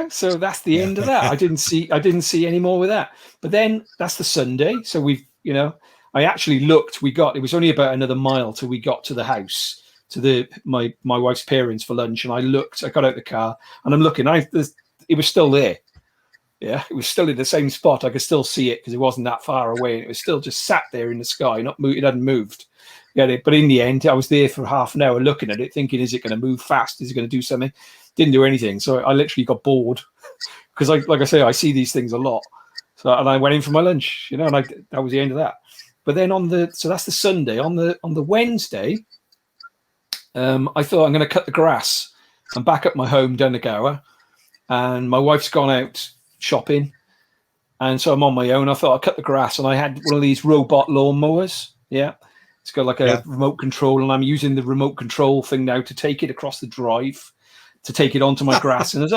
So that's the end of that. I didn't see any more with that. But then that's the Sunday. So we've, I actually looked. It was only about another mile till we got to the house, to my wife's parents for lunch, and I looked. I got out the car, and I'm looking. It was still there. Yeah, it was still in the same spot. I could still see it because it wasn't that far away. And it was still just sat there in the sky, it hadn't moved. Yeah, but in the end, I was there for half an hour looking at it, thinking, is it going to move fast? Is it going to do something? Didn't do anything. So I literally got bored because, like I say, I see these things a lot. So and I went in for my lunch, and that was the end of that. But then so that's the Sunday. On the Wednesday, I thought I'm going to cut the grass. I'm back at my home down the Gower, and my wife's gone out shopping, and so I'm on my own. I thought I'd cut the grass, and I had one of these robot lawnmowers. Yeah, it's got like a remote control, and I'm using the remote control thing now to take it across the drive, to take it onto my grass. And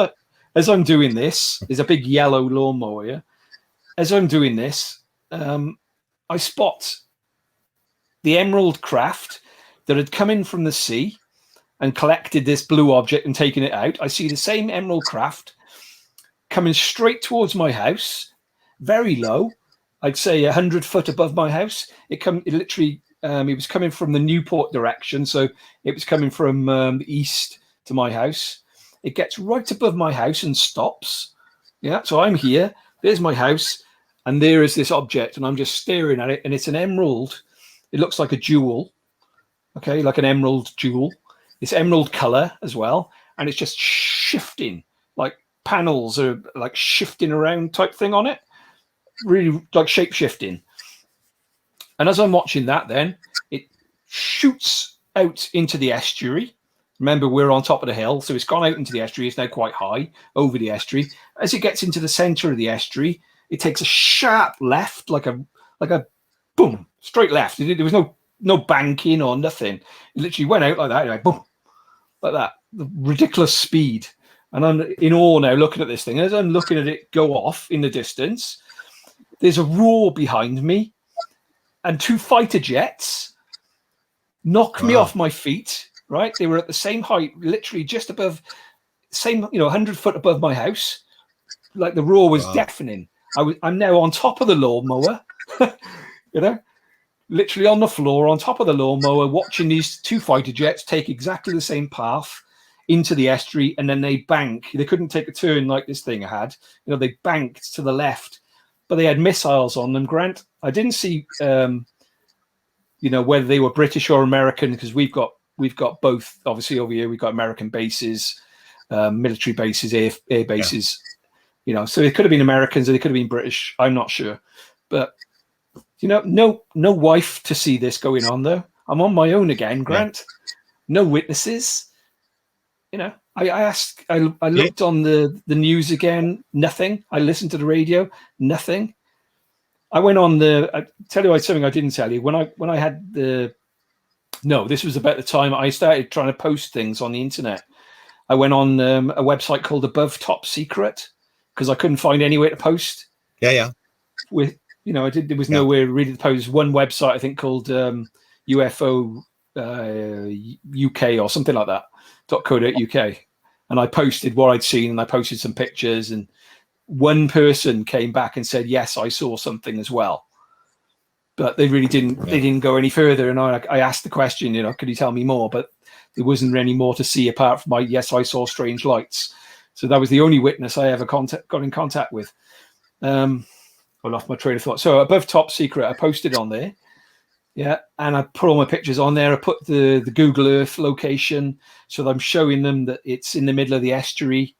as I'm doing this, there's a big yellow lawnmower. Yeah, as I'm doing this, I spot the emerald craft that had come in from the sea and collected this blue object and taken it out. I see the same emerald craft coming straight towards my house, very low. I'd say 100 foot above my house. It was coming from the Newport direction, so it was coming from the east to my house. It gets right above my house and stops. Yeah, so I'm here. There's my house, and there is this object, and I'm just staring at it. And it's an emerald. It looks like a jewel. Okay, like an emerald jewel. It's emerald color as well, and it's just shifting like panels are like shifting around type thing on it, really like shape shifting. And as I'm watching that, then it shoots out into the estuary. Remember, we're on top of the hill, so it's gone out into the estuary. It's now quite high over the estuary. As it gets into the center of the estuary, it takes a sharp left, like a boom, straight left. There was no no banking or nothing. It literally went out like that, anyway, boom, like that. The ridiculous speed. And I'm in awe now looking at this thing. As I'm looking at it go off in the distance, there's a roar behind me and 2 fighter jets knocked me off my feet, right? They were at the same height, literally just above, same, 100 foot above my house. Like the roar was deafening. I'm now on top of the lawnmower, literally on the floor, on top of the lawnmower, watching these 2 fighter jets take exactly the same path into the estuary, and then they bank. They couldn't take a turn like this thing had. They banked to the left, but they had missiles on them, Grant. I didn't see, whether they were British or American, because we've got both. Obviously, over here we've got American bases, military bases, air bases. So it could have been Americans, or they could have been British. I'm not sure, but no wife to see this going on though. I'm on my own again, Grant. No witnesses. I looked on the news again, nothing. I listened to the radio, nothing. I went on I tell you something I didn't tell you. When I had this was about the time I started trying to post things on the internet. I went on a website called Above Top Secret because I couldn't find anywhere to post. Yeah. There was nowhere really to post. One website I think called UFO UK or something like that. .co.uk, and I posted what I'd seen, and I posted some pictures, and one person came back and said, yes, I saw something as well, but they really didn't they didn't go any further. And I asked the question, could you tell me more? But there wasn't any more to see apart from yes, I saw strange lights. So that was the only witness I ever got in contact with. I lost my train of thought. So Above Top Secret, I posted on there. Yeah, and I put all my pictures on there. I put the Google Earth location, so that I'm showing them that it's in the middle of the estuary,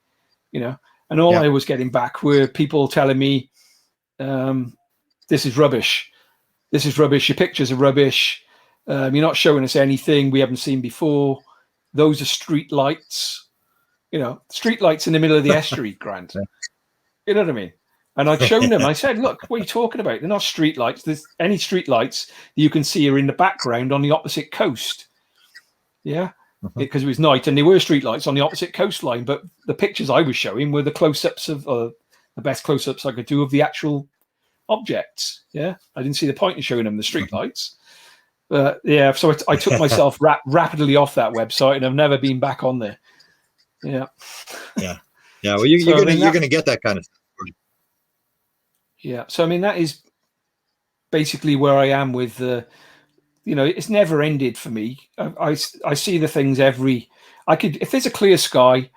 And all I was getting back were people telling me, "This is rubbish. This is rubbish. Your pictures are rubbish. You're not showing us anything we haven't seen before. Those are street lights. Street lights in the middle of the estuary, Grant. You know what I mean?" And I'd shown them. I said, look, what are you talking about? They're not street lights. There's any street lights that you can see are in the background on the opposite coast. Yeah, because it was night and there were street lights on the opposite coastline. But the pictures I was showing were the close-ups of the best close-ups I could do of the actual objects. Yeah, I didn't see the point in showing them the street lights. So I took myself rapidly off that website, and I've never been back on there. Yeah. Well, you're gonna get that kind of stuff. Yeah, so that is basically where I am with it's never ended for me. I see the things if there's a clear sky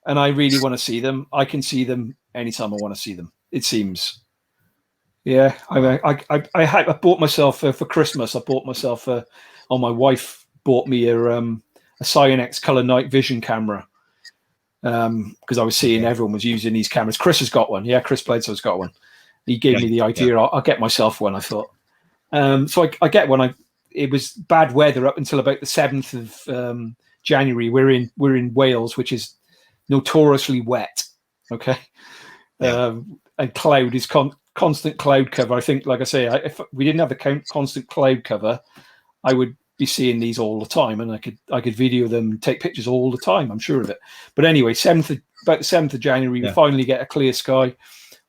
and I really want to see them, I can see them anytime I want to see them, it seems. Yeah, I bought myself for Christmas. I bought myself my wife bought me a Cyan-X color night vision camera because I was seeing everyone was using these cameras. Chris has got one. Yeah, Chris Bledsoe's got one. He gave me the idea. I'll get myself one, I thought. So I get one. It was bad weather up until about the 7th of January. We're in Wales, which is notoriously wet. Okay. And cloud is constant cloud cover. I think, like I say, if we didn't have the constant cloud cover, I would be seeing these all the time, and I could video them, take pictures all the time. I'm sure of it. But anyway, about the 7th of January, we finally get a clear sky.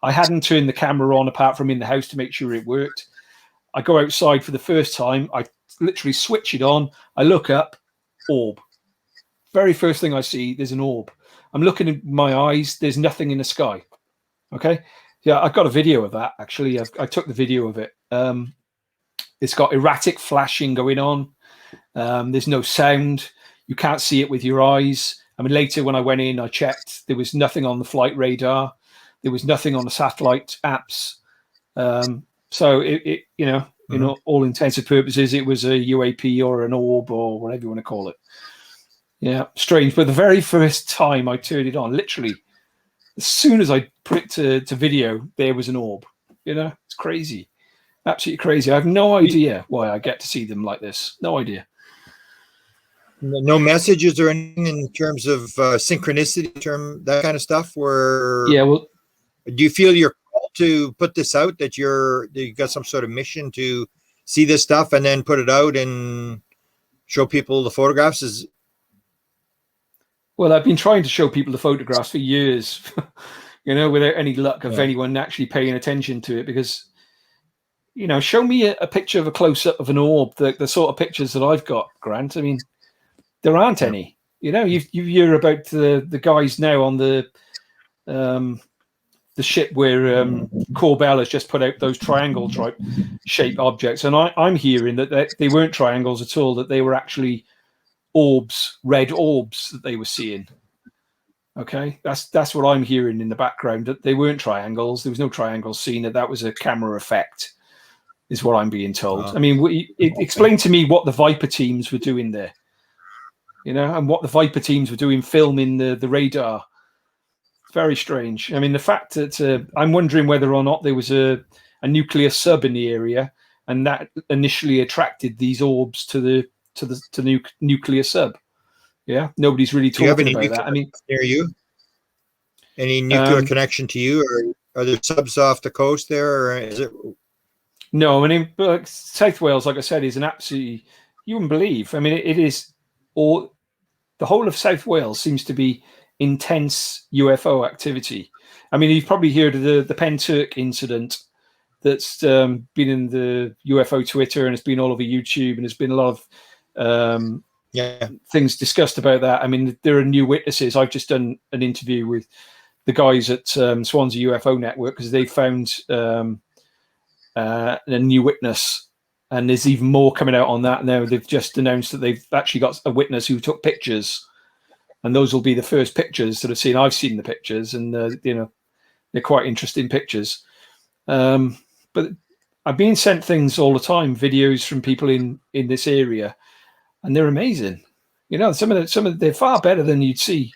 I hadn't turned the camera on apart from in the house to make sure it worked. I go outside for the first time. I literally switch it on. I look up, orb. Very first thing I see, there's an orb. I'm looking in my eyes. There's nothing in the sky. Okay. Yeah, I've got a video of that, actually. I took the video of it. It's got erratic flashing going on. There's no sound. You can't see it with your eyes. Later when I went in, I checked. There was nothing on the flight radar. There was nothing on the satellite apps. So it all intents and purposes, it was a UAP or an orb or whatever you want to call it. Yeah, strange. But the very first time I turned it on, literally, as soon as I put it to video, there was an orb. It's crazy. Absolutely crazy. I have no idea why I get to see them like this. No idea. No messages or anything in terms of synchronicity, that kind of stuff? Do you feel you're called to put this out, that you got some sort of mission to see this stuff and then put it out and show people the photographs? Well, I've been trying to show people the photographs for years, without any luck of anyone actually paying attention to it, because, show me a picture of a close-up of an orb, the sort of pictures that I've got, Grant. I mean, there aren't any. You hear about the guys now on the ship where Corbell has just put out those triangle type shape objects, and I'm hearing that they weren't triangles at all, that they were actually orbs, red orbs that they were seeing. Okay, that's what I'm hearing in the background, that they weren't triangles. There was no triangles seen, that was a camera effect, is what I'm being told. I mean, explain to me what the Viper teams were doing there, and what the Viper teams were doing filming the radar. Very strange. I mean, the fact that I'm wondering whether or not there was a nuclear sub in the area, and that initially attracted these orbs to the nuclear sub. Yeah, nobody's really talking about that. I mean, near you, any nuclear connection to you, or are there subs off the coast there, or is it? No, I mean, but South Wales, like I said, is an absolutely, you wouldn't believe. I mean, it is all, the whole of South Wales seems to be intense UFO activity. I mean, you've probably heard of the Penturk incident that's been in the UFO Twitter, and it's been all over YouTube, and there's been a lot of things discussed about that. I mean, there are new witnesses. I've just done an interview with the guys at Swansea UFO Network, because they found a new witness, and there's even more coming out on that now. They've just announced that they've actually got a witness who took pictures, and those will be the first pictures that I've seen. I've seen the pictures, and they're quite interesting pictures. But I've been sent things all the time, videos from people in this area, and they're amazing. Some of they're far better than you'd see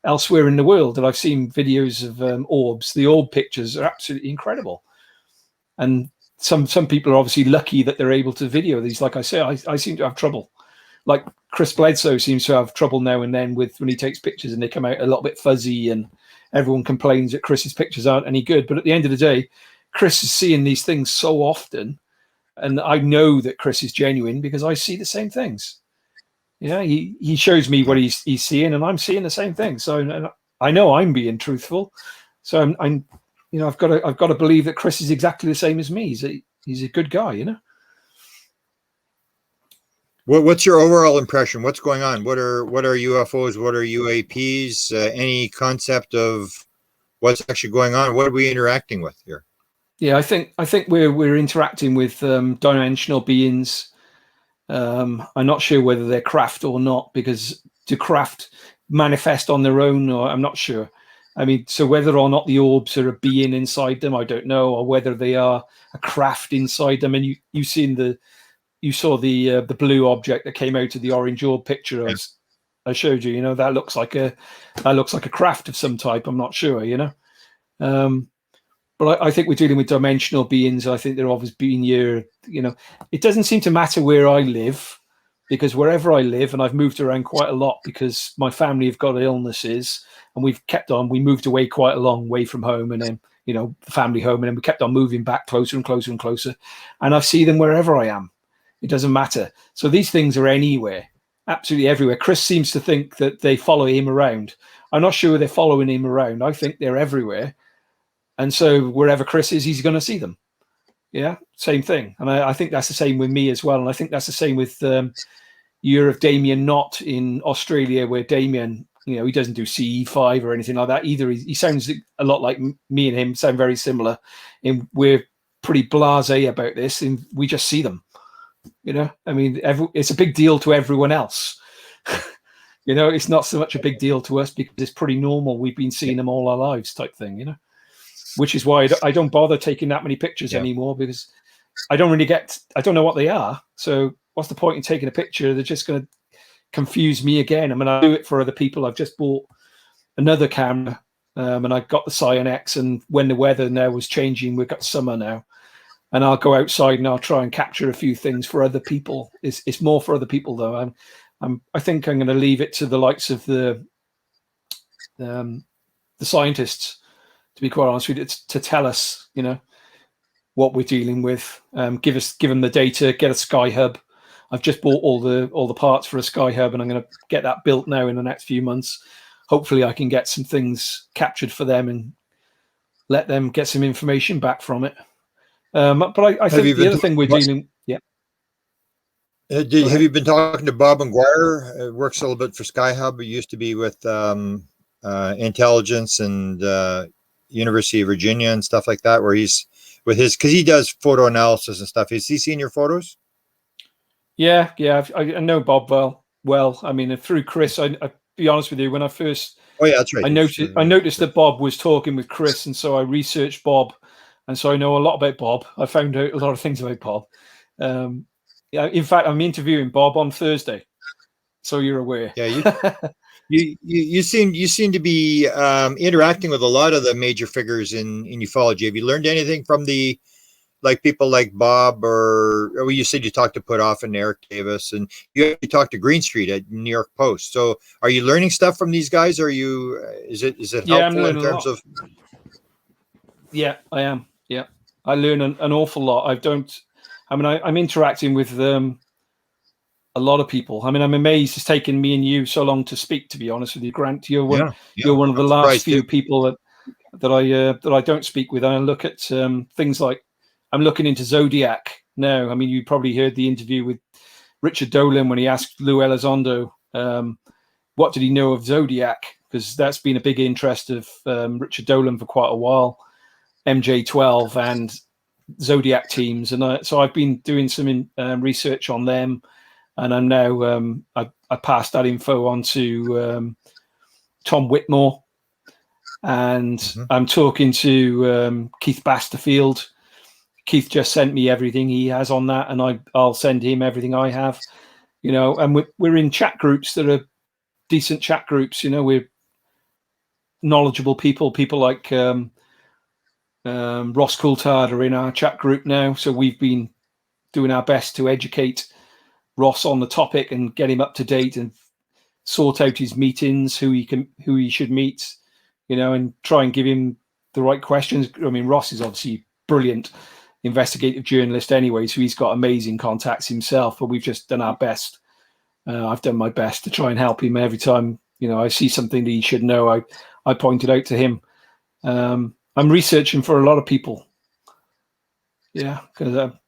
elsewhere in the world. That I've seen videos of orbs. The orb pictures are absolutely incredible, and some people are obviously lucky that they're able to video these. Like I say, I seem to have trouble. Like Chris Bledsoe seems to have trouble now and then with when he takes pictures and they come out a little bit fuzzy, and everyone complains that Chris's pictures aren't any good. But at the end of the day, Chris is seeing these things so often, and I know that Chris is genuine because I see the same things. Yeah, he shows me what he's seeing, and I'm seeing the same thing. So I know I'm being truthful. So I'm I've got to believe that Chris is exactly the same as me. He's a good guy, What's your overall impression? What's going on? What are UFOs? What are UAPs? Any concept of what's actually going on? What are we interacting with here? Yeah, I think we're interacting with dimensional beings. I'm not sure whether they're craft or not, because do craft manifest on their own, or I'm not sure. I mean, so whether or not the orbs are a being inside them, I don't know, or whether they are a craft inside them. And you saw the blue object that came out of the orange orb picture I showed you. That looks like a craft of some type. I'm not sure, but I think we're dealing with dimensional beings. I think they're obviously being here. It doesn't seem to matter where I live, because wherever I live, and I've moved around quite a lot because my family have got illnesses, and we moved away quite a long way from home, and then the family home, and then we kept on moving back closer and closer and closer, and I see them wherever I am. It doesn't matter. So these things are anywhere, absolutely everywhere. Chris seems to think that they follow him around. I'm not sure they're following him around. I think they're everywhere. And so wherever Chris is, he's going to see them. Yeah, same thing. And I think that's the same with me as well. And I think that's the same with Year of Damien Knott in Australia, where Damien, he doesn't do CE5 or anything like that either. He sounds a lot like me and him, sound very similar. And we're pretty blasé about this, and we just see them. I mean, it's a big deal to everyone else. It's not so much a big deal to us because it's pretty normal. We've been seeing them all our lives type thing, which is why I don't bother taking that many pictures anymore, because I don't know what they are. So what's the point in taking a picture? They're just going to confuse me again. I mean, I do it for other people. I've just bought another camera, and I got the Cyan X, and when the weather now was changing, we've got summer now, and I'll go outside and I'll try and capture a few things for other people. It's more for other people though. I think I'm going to leave it to the likes of the scientists, to be quite honest with you, to tell us, what we're dealing with. Give them the data, get a Sky Hub. I've just bought all the parts for a Sky Hub, and I'm going to get that built now in the next few months. Hopefully I can get some things captured for them and let them get some information back from it. But I think the other thing we're dealing, yeah. Have you been talking to Bob McGuire? Works a little bit for Sky Hub. He used to be with Intelligence and University of Virginia and stuff like that, where he's with his, because he does photo analysis and stuff. Has he seen your photos? Yeah. I know Bob well. I mean, through Chris, I be honest with you, when I first, oh yeah, that's right. I noticed that Bob was talking with Chris, and so I researched Bob, and so I know a lot about Bob. I found out a lot of things about Bob. Yeah, in fact, I'm interviewing Bob on Thursday, so you're aware. Yeah, you seem to be interacting with a lot of the major figures in ufology. Have you learned anything from the, like, people like Bob, or well, you said you talked to Puthoff and Eric Davis, and you talked to Greenstreet at New York Post. So are you learning stuff from these guys? Are you, is it helpful in terms of? Yeah, I am. Yeah, I learn an awful lot. I'm interacting with a lot of people. I mean, I'm amazed it's taken me and you so long to speak, to be honest with you, Grant. You're one of the last few people that I don't speak with. And I look at things like, I'm looking into Zodiac now. I mean, you probably heard the interview with Richard Dolan when he asked Lou Elizondo, what did he know of Zodiac? Because that's been a big interest of Richard Dolan for quite a while, MJ12 and Zodiac teams. And so I've been doing some research on them. And I'm now, I passed that info on to Tom Whitmore. And I'm talking to Keith Basterfield. Keith just sent me everything he has on that, and I'll send him everything I have, and we're in chat groups that are decent chat groups. We're knowledgeable people like Ross Coulthard are in our chat group now. So we've been doing our best to educate Ross on the topic and get him up to date and sort out his meetings, who he should meet, and try and give him the right questions. I mean, Ross is obviously brilliant investigative journalist anyway, so he's got amazing contacts himself, but we've just done our best. I've done my best to try and help him every time I see something that he should know. I point it out to him. I'm researching for a lot of people, because I'll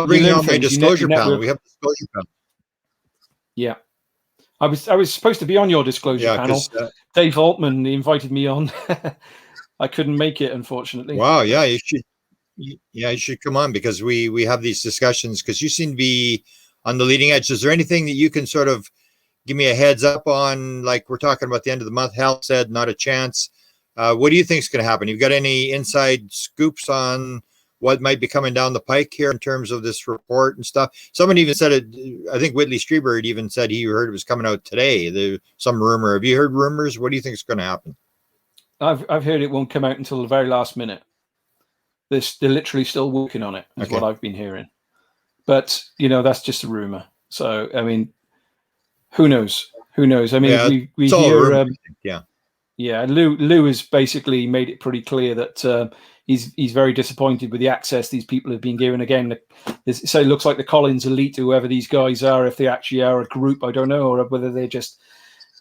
bring you on my disclosure panel. We have a disclosure panel. Yeah, I was supposed to be on your disclosure panel. Dave Altman invited me on. I couldn't make it, unfortunately. Wow, yeah, you should. Yeah, you should come on, because we have these discussions, because you seem to be on the leading edge. Is there anything that you can sort of give me a heads up on? Like, we're talking about the end of the month. Hal said not a chance. What do you think is going to happen? You've got any inside scoops on what might be coming down the pike here in terms of this report and stuff? Someone even said it. I think Whitley Strieber had even said he heard it was coming out today. Some rumor. Have you heard rumors? What do you think is going to happen? I've heard it won't come out until the very last minute. They're literally still working on it, is what I've been hearing. But, that's just a rumor. So, I mean, who knows? I mean, we hear... Yeah, Lou has basically made it pretty clear that he's very disappointed with the access these people have been given. Again, so it looks like the Collins elite, whoever these guys are, if they actually are a group, I don't know, or whether they're just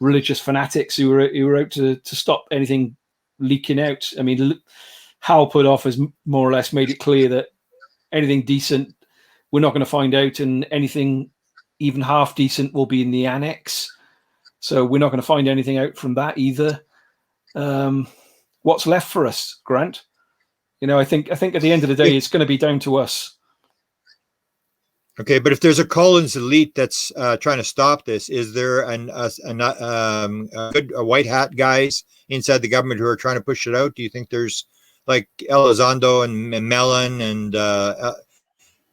religious fanatics who are out to stop anything leaking out. I mean, Hal Puthoff has more or less made it clear that anything decent we're not going to find out, and anything even half decent will be in the annex. So we're not going to find anything out from that either. What's left for us, Grant? I think at the end of the day, it's going to be down to us. Okay, but if there's a Collins elite that's trying to stop this, is there a white hat guys inside the government who are trying to push it out? Do you think there's like Elizondo and Mellon and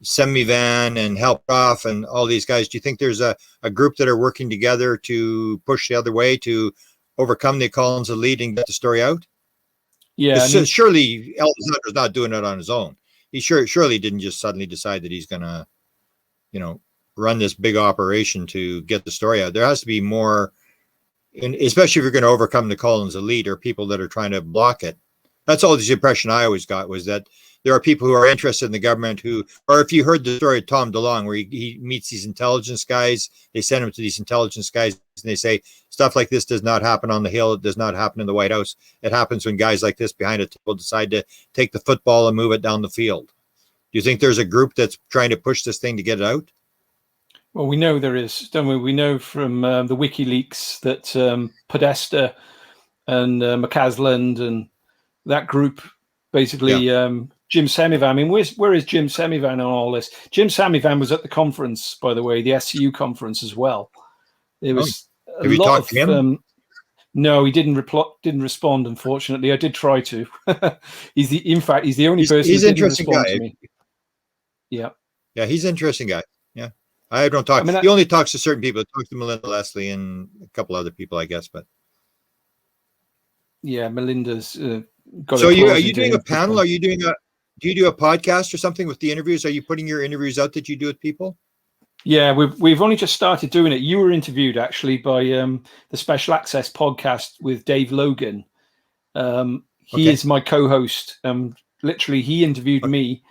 Semivan and Helpoff and all these guys? Do you think there's a group that are working together to push the other way to overcome the Collins elite and get the story out? Yeah, surely Elizondo's not doing it on his own. He surely didn't just suddenly decide that he's going to, run this big operation to get the story out. There has to be more, especially if you're going to overcome the Collins elite or people that are trying to block it. That's all the impression I always got, was that there are people who are interested in the government who, or if you heard the story of Tom DeLonge, where he meets these intelligence guys, they send him to these intelligence guys and they say, stuff like this does not happen on the Hill. It does not happen in the White House. It happens when guys like this behind a table decide to take the football and move it down the field. Do you think there's a group that's trying to push this thing to get it out? Well, we know there is, don't we? We know from the WikiLeaks that Podesta and McCasland and that group, basically, Jim Semivan. I mean, where is Jim Semivan on all this? Jim Semivan was at the conference, by the way, the SCU conference as well. It was Have you talked to him? No, he didn't respond. Unfortunately, I did try to. He's the only person who didn't respond to me. Yeah, he's an interesting guy. Yeah, I don't talk. He only talks to certain people. He talks to Melinda Leslie and a couple other people, I guess. But yeah, Melinda's got. So are you doing a panel? Are you doing a? Do you do a podcast or something with the interviews? Are you putting your interviews out that you do with people? Yeah, we've only just started doing it. You were interviewed actually by the Special Access podcast with Dave Logan. He is my co-host. Literally, he interviewed me,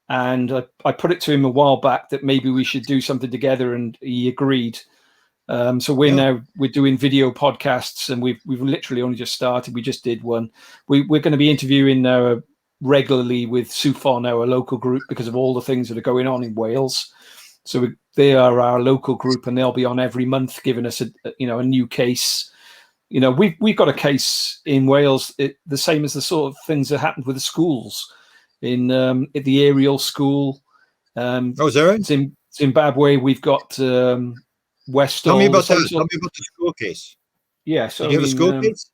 and I put it to him a while back that maybe we should do something together, and he agreed. So we're doing video podcasts, and we've literally only just started. We just did one. We're going to be interviewing regularly with SUFON, our local group, because of all the things that are going on in Wales. So they are our local group, and they'll be on every month, giving us a new case. We've got a case in Wales, the same as the sort of things that happened with the schools in at the Ariel school. Is that right? Zimbabwe, we've got Westall. Tell me about that. Tell me about the school case. Yeah, so you have a school case?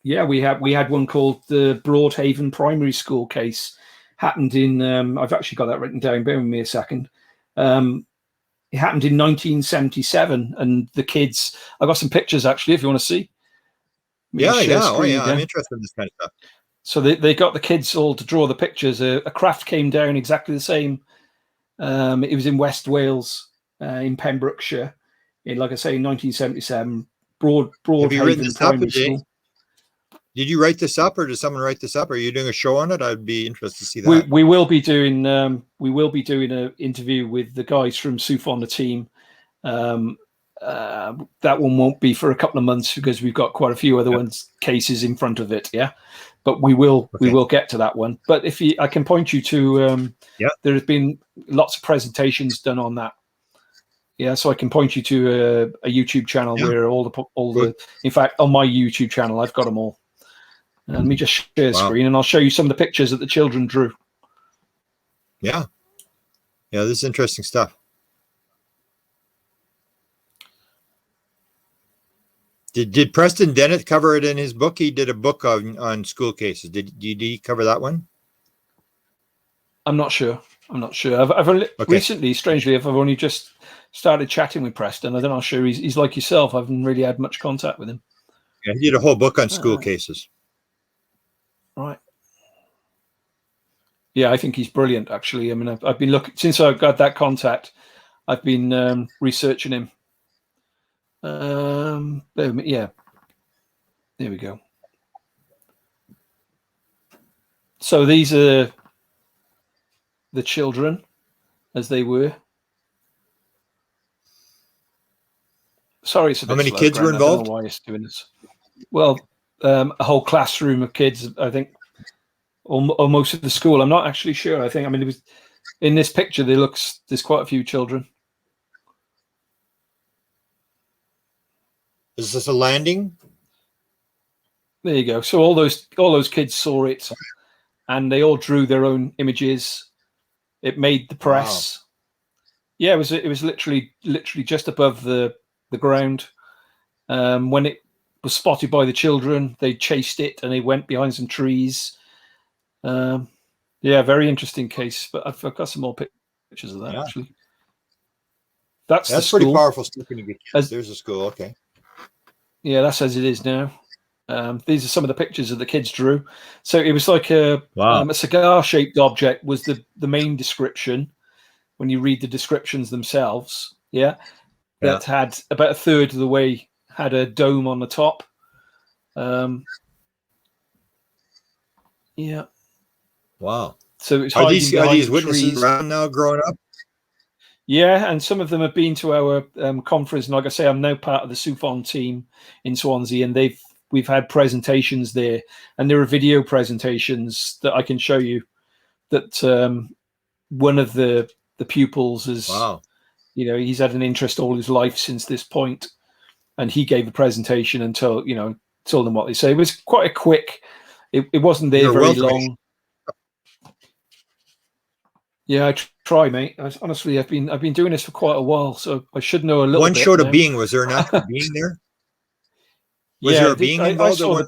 Yeah, we had one called the Broadhaven Primary School case. Happened in I've actually got that written down. Bear with me a second. It happened in 1977, and the kids. I got some pictures actually, if you want to see. I'm interested in this kind of stuff. So they got the kids all to draw the pictures. A craft came down exactly the same. It was in West Wales, in Pembrokeshire, in, like I say, 1977. Broadhaven Primary School. Did you write this up, or did someone write this up? Are you doing a show on it? I'd be interested to see that. We will be doing an interview with the guys from SUFON, the team. That one won't be for a couple of months because we've got quite a few other cases in front of it. Yeah, but we will get to that one. But I can point you to there has been lots of presentations done on that. Yeah, so I can point you to a YouTube channel where all the in fact on my YouTube channel I've got them all. Let me just share the screen, and I'll show you some of the pictures that the children drew. Yeah, this is interesting stuff. Did Preston Dennett cover it in his book? He did a book on school cases. Did he cover that one? I'm not sure. I've only recently, strangely, I've only just started chatting with Preston. I'm not sure he's like yourself. I haven't really had much contact with him. Yeah, he did a whole book on school cases. Right. Yeah, I think he's brilliant, actually. I mean, I've been looking since I got that contact. I've been researching him. Yeah. There we go. So these are the children as they were. Sorry, it's a bit How many slow, kids were involved? I don't know why it's doing this. Well, a whole classroom of kids, I think, or most of the school. I'm not actually sure. I mean, it was in this picture. There's quite a few children. Is this a landing? There you go. So all those kids saw it, and they all drew their own images. It made the press. Wow. Yeah, it was literally just above the ground. When it was spotted by the children, they chased it and they went behind some trees. Very interesting case. But I've got some more pictures of that actually. That's pretty powerful stuff when you get kids. There's a school. Okay. Yeah, that's as it is now. These are some of the pictures that the kids drew. So it was like a cigar-shaped object was the main description when you read the descriptions themselves. Yeah. That had about a third of the way had a dome on the top. Wow. So it's Are hiding these behind witnesses trees. around now growing up? Yeah, and some of them have been to our conference. And like I say, I'm now part of the SUFON team in Swansea, and we've had presentations there, and there are video presentations that I can show you. That one of the pupils is, Wow. He's had an interest all his life since this point, and he gave a presentation and told them what they say. It was quite a quick. It wasn't there very long. Yeah, I try, mate. Honestly, I've been doing this for quite a while, so I should know a little bit. One showed a being. Was there an actual being there? Was there a being involved? I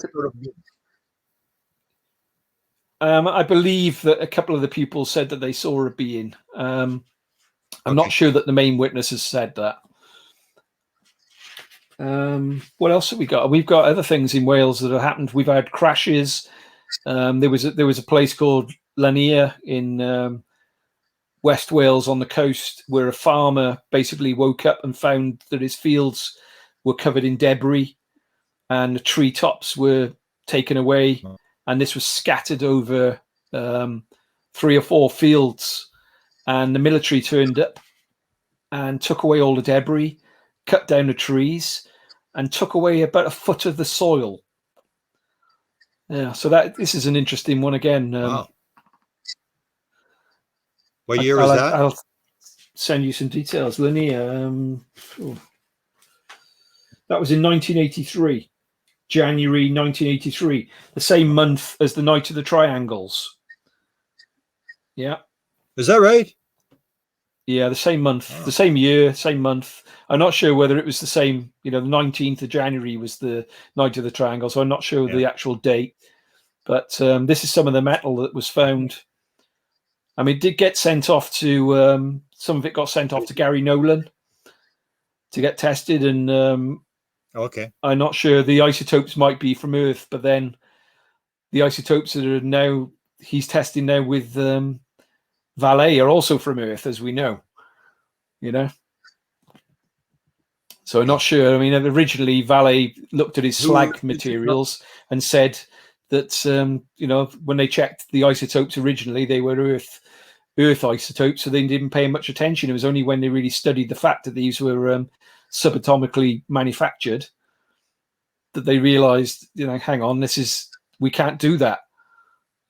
saw I believe that a couple of the pupils said that they saw a being. I'm not sure that the main witness has said that. What else have we got? We've got other things in Wales that have happened. We've had crashes. There was a place called Lania in West Wales on the coast where a farmer basically woke up and found that his fields were covered in debris and the treetops were taken away, and this was scattered over 3 or 4 fields, and the military turned up and took away all the debris, cut down the trees, and took away about a foot of the soil. Yeah, so this is an interesting one again. Wow. What year was that? I'll send you some details, Linnea. That was in 1983, January 1983, the same month as the Night of the Triangles. Yeah. Is that right? Yeah, the same month, the same year, same month. I'm not sure whether it was the same, the 19th of January was the Night of the Triangle, so I'm not sure the actual date. But this is some of the metal that was found. I mean, it did get sent off to, some of it got sent off to Gary Nolan to get tested. And I'm not sure the isotopes might be from Earth, but then the isotopes that are now, he's testing now with Valet are also from Earth, as we know, So I'm not sure. I mean, originally Valet looked at his slag materials and said that, when they checked the isotopes originally, they were Earth isotopes, so they didn't pay much attention. It was only when they really studied the fact that these were subatomically manufactured that they realized, hang on, we can't do that.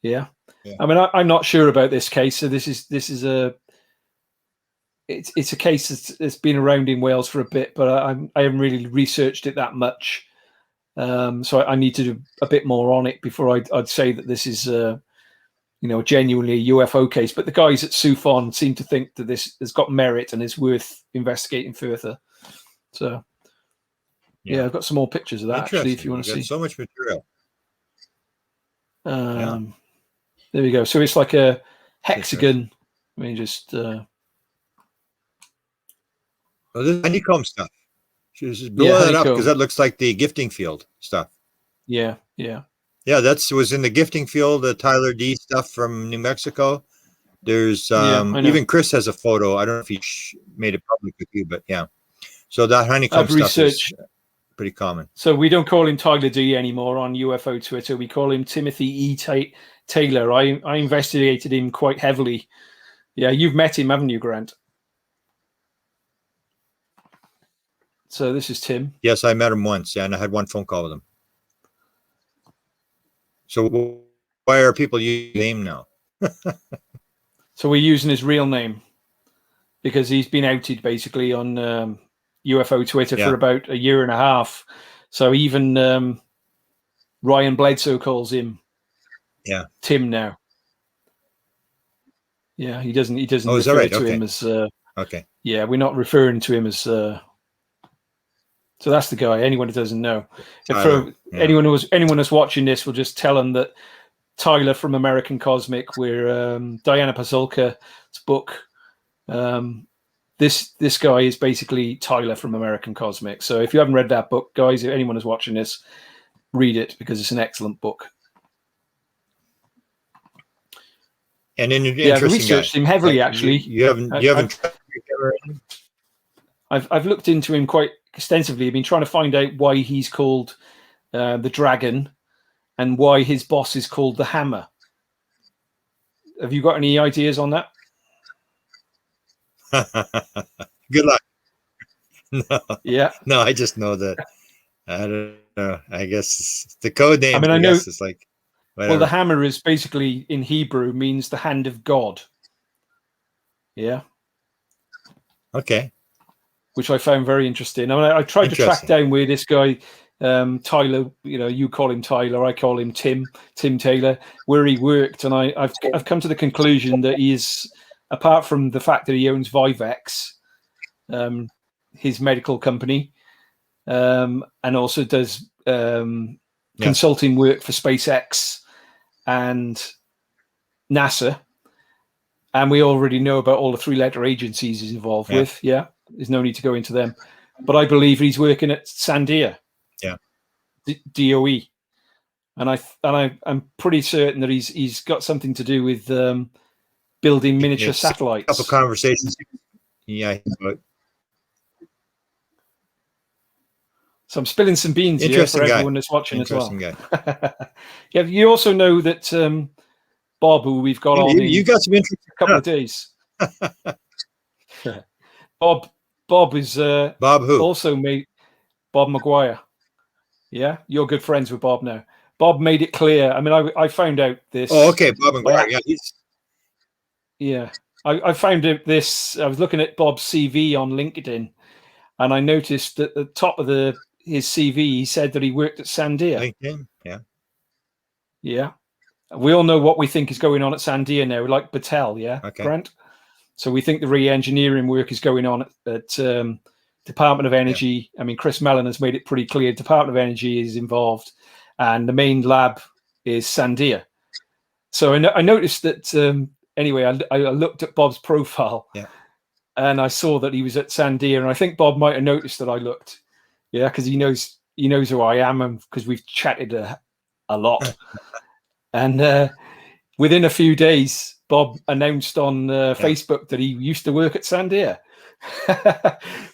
Yeah. I mean, I'm not sure about this case. So this is it's a case that's been around in Wales for a bit, but I haven't really researched it that much. So I need to do a bit more on it before I'd say that this is genuinely a UFO case. But the guys at SUFON seem to think that this has got merit and is worth investigating further. So I've got some more pictures of that actually, if you want to see. So much material. There we go. So it's like a hexagon. I mean, just this honeycomb stuff. Just blow that up because that looks like the gifting field stuff. Yeah. That was in the gifting field. The Tyler D stuff from New Mexico. There's even Chris has a photo. I don't know if he made it public with you, but yeah. So that honeycomb stuff is pretty common. So we don't call him Tyler D anymore on UFO Twitter. We call him Timothy E. Taylor. I investigated him quite heavily. Yeah, you've met him, haven't you, Grant? So this is Tim. Yes, I met him once, and I had one phone call with him. So why are people using his name now? So we're using his real name because he's been outed basically on UFO Twitter for about a year and a half. So even Ryan Bledsoe calls him Tim now. Yeah, he doesn't refer to him as yeah, we're not referring to him as so that's the guy. Anyone who doesn't know. Anyone who's watching this will just tell them that Tyler from American Cosmic, where Diana Pasulka's book, this guy is basically Tyler from American Cosmic. So if you haven't read that book, guys, if anyone is watching this, read it because it's an excellent book. And I've researched him heavily. Actually, you haven't. I've looked into him quite extensively. I've been trying to find out why he's called the Dragon and why his boss is called the Hammer. Have you got any ideas on that? Good luck. No, Yeah. no, I just know that. I don't know. I guess the code I names. mean, I I know. guess it's like Well, the whatever. hammer is basically in Hebrew means the hand of God. Yeah. Okay. Which I found very interesting. I mean, I tried to track Interesting. down where this guy, Tyler, you call him Tyler, I call him Tim Taylor, where he worked, and I've come to the conclusion that he is, apart from the fact that he owns Vivex, his medical company, and also does Yes. consulting work for SpaceX and NASA. And we already know about all the three-letter agencies he's involved with. Yeah, there's no need to go into them. But I believe he's working at Sandia, Yeah. DOE, and I'm pretty certain that he's got something to do with building miniature It's a satellites. couple conversations. Yeah. So I'm spilling some beans here for everyone that's watching as well. Interesting guy. Yeah, you also know that Bob, who we've got on You got some interesting a couple of days. Bob is Bob who? also made Bob Maguire. Yeah, you're good friends with Bob now. Bob made it clear. I mean, I found out this. Oh, okay, Bob Maguire. Yeah, I found out this. I was looking at Bob's CV on LinkedIn, and I noticed that at the top of his CV, he said that he worked at Sandia. LinkedIn. Yeah. Yeah. We all know what we think is going on at Sandia now, like Battelle, yeah, Okay. Grant? So we think the re-engineering work is going on at Department of Energy. Yeah. I mean, Chris Mellon has made it pretty clear Department of Energy is involved, and the main lab is Sandia. So I noticed that, anyway, I looked at Bob's profile, and I saw that he was at Sandia, and I think Bob might have noticed that I looked, yeah, because he knows who I am, and because we've chatted a lot. And within a few days, Bob announced on Facebook that he used to work at Sandia.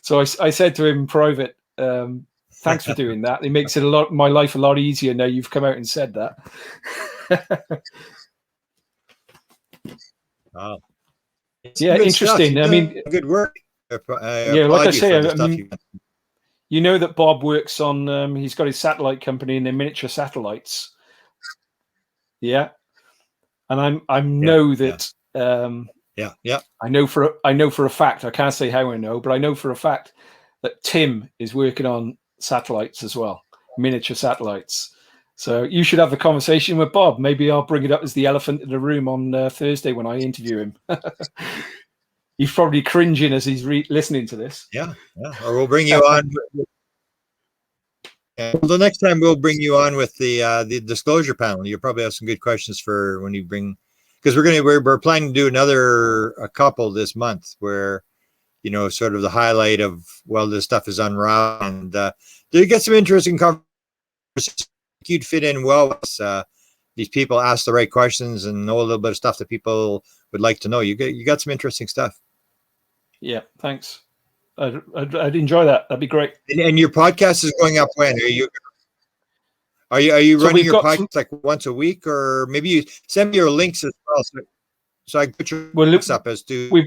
So I said to him in private, thanks for doing that. It makes it my life a lot easier now you've come out and said that. Wow. Yeah, interesting. I mean, good work. Yeah, like I say, I mean, you know that Bob works on, he's got his satellite company and they're miniature satellites. Yeah. And I know that I know for a fact, I can't say how I know, but I know for a fact that Tim is working on satellites as well, miniature satellites. So you should have a conversation with Bob. Maybe I'll bring it up as the elephant in the room on Thursday when I interview him. He's probably cringing as he's listening to this. Yeah. Or we'll bring you on. Well, the next time we'll bring you on with the disclosure panel. You'll probably have some good questions for when you bring, because we're planning to do a couple this month where, sort of the highlight of, well, this stuff is unraveled, and you get some interesting conversations. You'd fit in well with these people, ask the right questions, and know a little bit of stuff that people would like to know. You got some interesting stuff. Yeah, thanks. I'd enjoy that. That'd be great. And your podcast is going up when? Are you running your podcast like once a week, or maybe you send me your links as well, so I can put your links up as to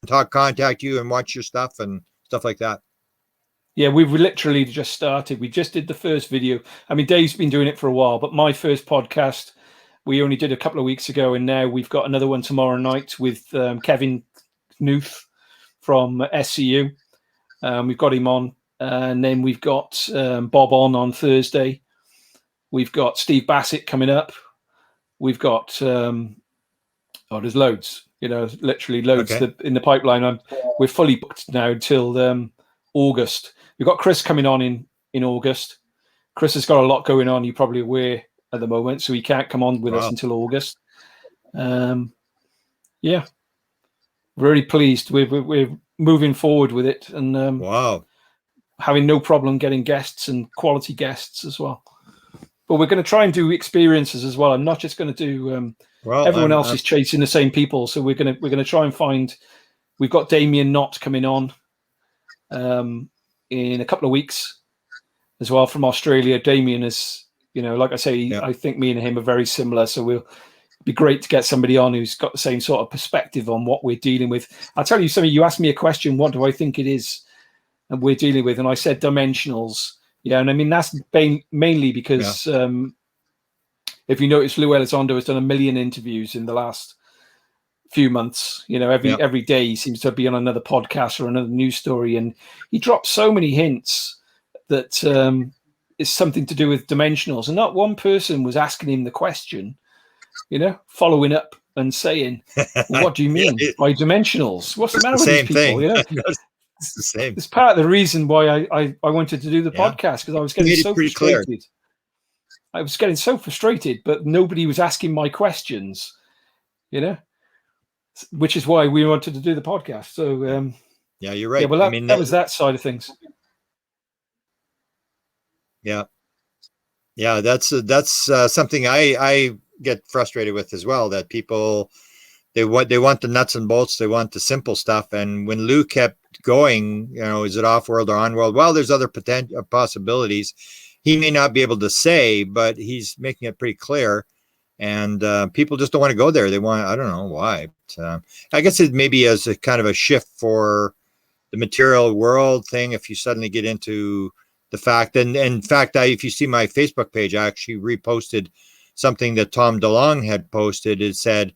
contact you and watch your stuff and stuff like that. Yeah, we've literally just started. We just did the first video. I mean, Dave's been doing it for a while, but my first podcast we only did a couple of weeks ago, and now we've got another one tomorrow night with Kevin Knuth from SCU. We've got him on, and then we've got Bob on Thursday. We've got Steve Bassett coming up. We've got there's loads, literally loads in the pipeline. We're fully booked now until August. We've got Chris coming on in August. Chris has got a lot going on, you're probably aware at the moment, so he can't come on with us until August. Yeah, really pleased. We're moving forward with it, and having no problem getting guests and quality guests as well. But we're going to try and do experiences as well. I'm not just going to do. Everyone else is chasing the same people, so we're going to try and find. We've got Damien Knott coming on in a couple of weeks as well from Australia. Damien is, like I say, I think me and him are very similar, so we'll be great to get somebody on who's got the same sort of perspective on what we're dealing with. I'll tell you something. You asked me a question, what do I think it is and we're dealing with? And I said dimensionals. Yeah, and I mean, that's mainly because if you notice, Lou Elizondo has done 1 million interviews in the last few months. You know, every day he seems to be on another podcast or another news story, and he drops so many hints that it's something to do with dimensionals. And not one person was asking him the question, you know, following up and saying, well, what do you mean by dimensionals? What's the matter with these people? Thing. You know, it's the same. It's part of the reason why I wanted to do the podcast, because I was getting so frustrated. Clear. I was getting so frustrated, but nobody was asking my questions, you know, which is why we wanted to do the podcast. So, yeah, you're right. Yeah, well, that was that side of things. Yeah. Yeah, that's something I get frustrated with as well, that people, they want the nuts and bolts, they want the simple stuff. And when Lou kept going, you know, is it off world or on world? Well, there's other potential possibilities. He may not be able to say, but he's making it pretty clear. And people just don't want to go there. They want, I don't know why. But, I guess it maybe as a kind of a shift for the material world thing. If you suddenly get into the fact, and in fact, if you see my Facebook page, I actually reposted something that Tom DeLonge had posted. It said,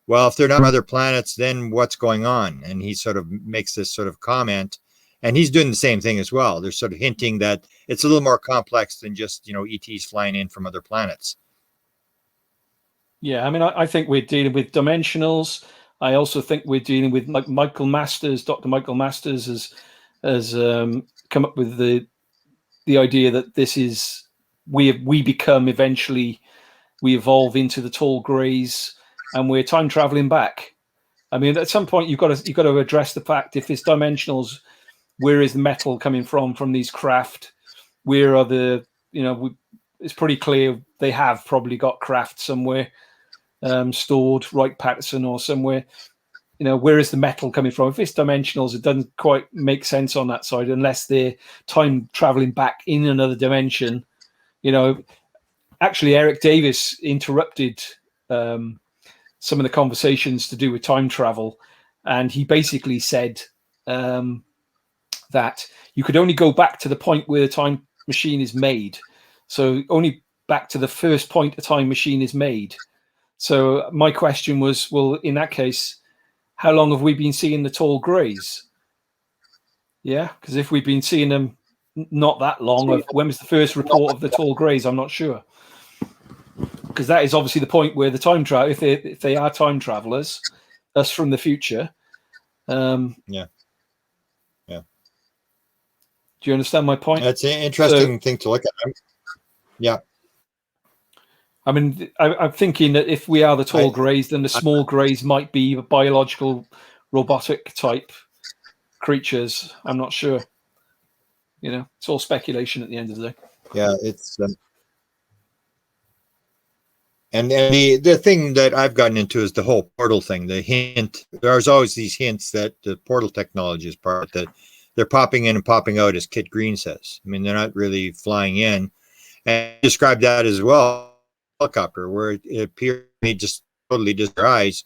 well, if they're not on other planets, then what's going on? And he sort of makes this sort of comment, and he's doing the same thing as well. They're sort of hinting that it's a little more complex than just, you know, ETs flying in from other planets. Yeah, I mean, I think we're dealing with dimensionals. I also think we're dealing with, like, Michael Masters. Dr. Michael Masters has come up with the idea that this is, we become eventually, we evolve into the tall greys, and we're time traveling back. I mean, at some point you've got to address the fact, if it's dimensionals, where is the metal coming from these craft? Where are the, you know, it's pretty clear they have probably got craft somewhere stored, Wright Patterson or somewhere. You know, where is the metal coming from? If it's dimensionals, it doesn't quite make sense on that side, unless they're time traveling back in another dimension. You know, actually, Eric Davies interrupted some of the conversations to do with time travel, and he basically said that you could only go back to the point where the time machine is made. So only back to the first point a time machine is made. So my question was, well, in that case, how long have we been seeing the tall greys? Yeah, because if we've been seeing them not that long, when was the first report of the tall greys? I'm not sure. Because that is obviously the point where the time travel, if they are time travelers, us from the future. Yeah. Do you understand my point? That's an interesting thing to look at. Yeah. I mean, I'm thinking that if we are the tall greys, then the small greys might be biological, robotic type creatures. I'm not sure. You know, it's all speculation at the end of the day. Yeah, it's and the thing that I've gotten into is the whole portal thing. The hint, there's always these hints that the portal technology is part that they're popping in and popping out, as Kit Green says. I mean, they're not really flying in. And describe that as well. Helicopter, where it appeared to me just totally just their eyes,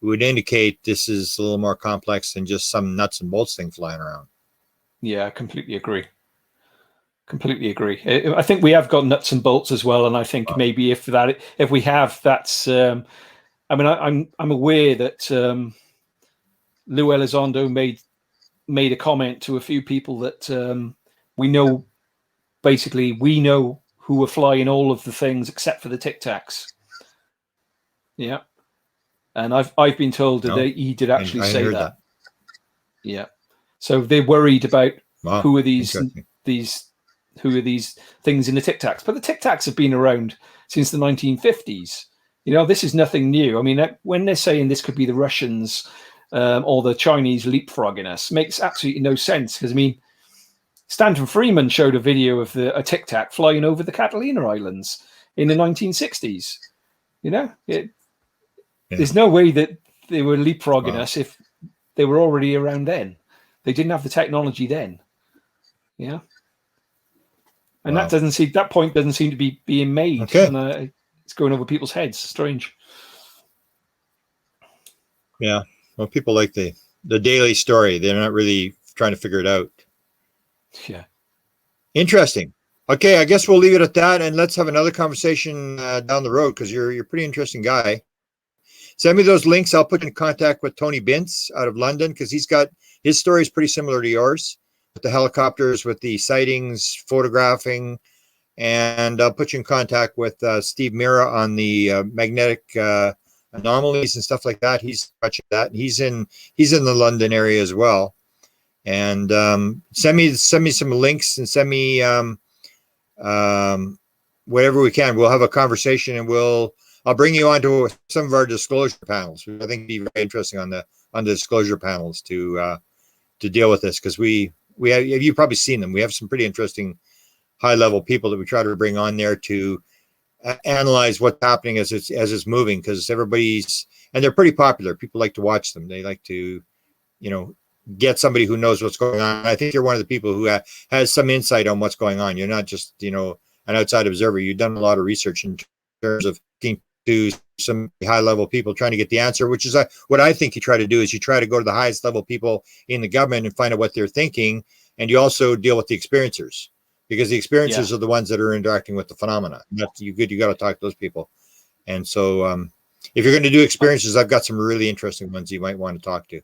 would indicate this is a little more complex than just some nuts and bolts thing flying around. Yeah, I completely agree. Completely agree. I think we have got nuts and bolts as well, and I think maybe if we have, that's. I mean, I'm aware that Lou Elizondo made a comment to a few people that we know. Basically, we know who were flying all of the things except for the Tic Tacs. Yeah, and I've been told that he did actually say that. Yeah, so they're worried about who are these things in the Tic Tacs. But the Tic Tacs have been around since the 1950s. You know, this is nothing new. I mean, when they're saying this could be the Russians or the Chinese leapfrogging us, makes absolutely no sense. Because, I mean, Stanton Freeman showed a video of a Tic Tac flying over the Catalina Islands in the 1960s. You know, there's no way that they were leapfrogging us if they were already around then. They didn't have the technology then. Yeah. And that point doesn't seem to be being made. Okay. And it's going over people's heads. Strange. Yeah. Well, people like the daily story. They're not really trying to figure it out. Yeah. Interesting. Okay, I guess we'll leave it at that, and let's have another conversation down the road because you're a pretty interesting guy. Send me those links. I'll put you in contact with Tony Bintz out of London because his story is pretty similar to yours with the helicopters, with the sightings, photographing, and I'll put you in contact with Steve Mira on the magnetic anomalies and stuff like that. He's watching that. He's in the London area as well. And send me some links and send me whatever we can. We'll have a conversation and I'll bring you on to some of our disclosure panels. I think it'd be very interesting on the disclosure panels to deal with this because we have, you've probably seen them. We have some pretty interesting high level people that we try to bring on there to analyze what's happening as it's moving because and they're pretty popular. People like to watch them. They like to, get somebody who knows what's going on. I think you're one of the people who has some insight on what's going on. You're not just, an outside observer. You've done a lot of research in terms of talking to some high level people trying to get the answer, which is what I think you try to do is you try to go to the highest level people in the government and find out what they're thinking. And you also deal with the experiencers because the experiencers are the ones that are interacting with the phenomena. That's you got to talk to those people. And so if you're going to do experiences, I've got some really interesting ones you might want to talk to.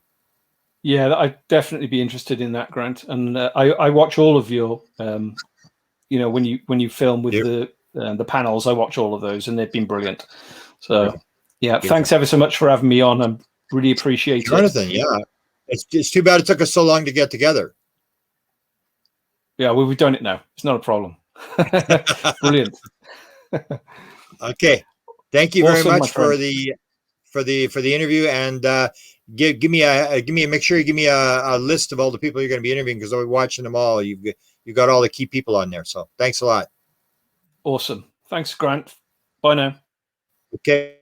Yeah, I'd definitely be interested in that, Grant. And I watch all of your, when you film with the panels, I watch all of those, and they've been brilliant. So, thanks ever so much for having me on. I really appreciate Jonathan, it. Jonathan, it's too bad it took us so long to get together. Yeah, well, we've done it now. It's not a problem. Brilliant. Okay, thank you very much for the interview, and make sure you give me a list of all the people you're going to be interviewing because I'll be watching them all. You've got all the key people on there, so thanks a lot. Awesome. Thanks, Grant. Bye now. Okay.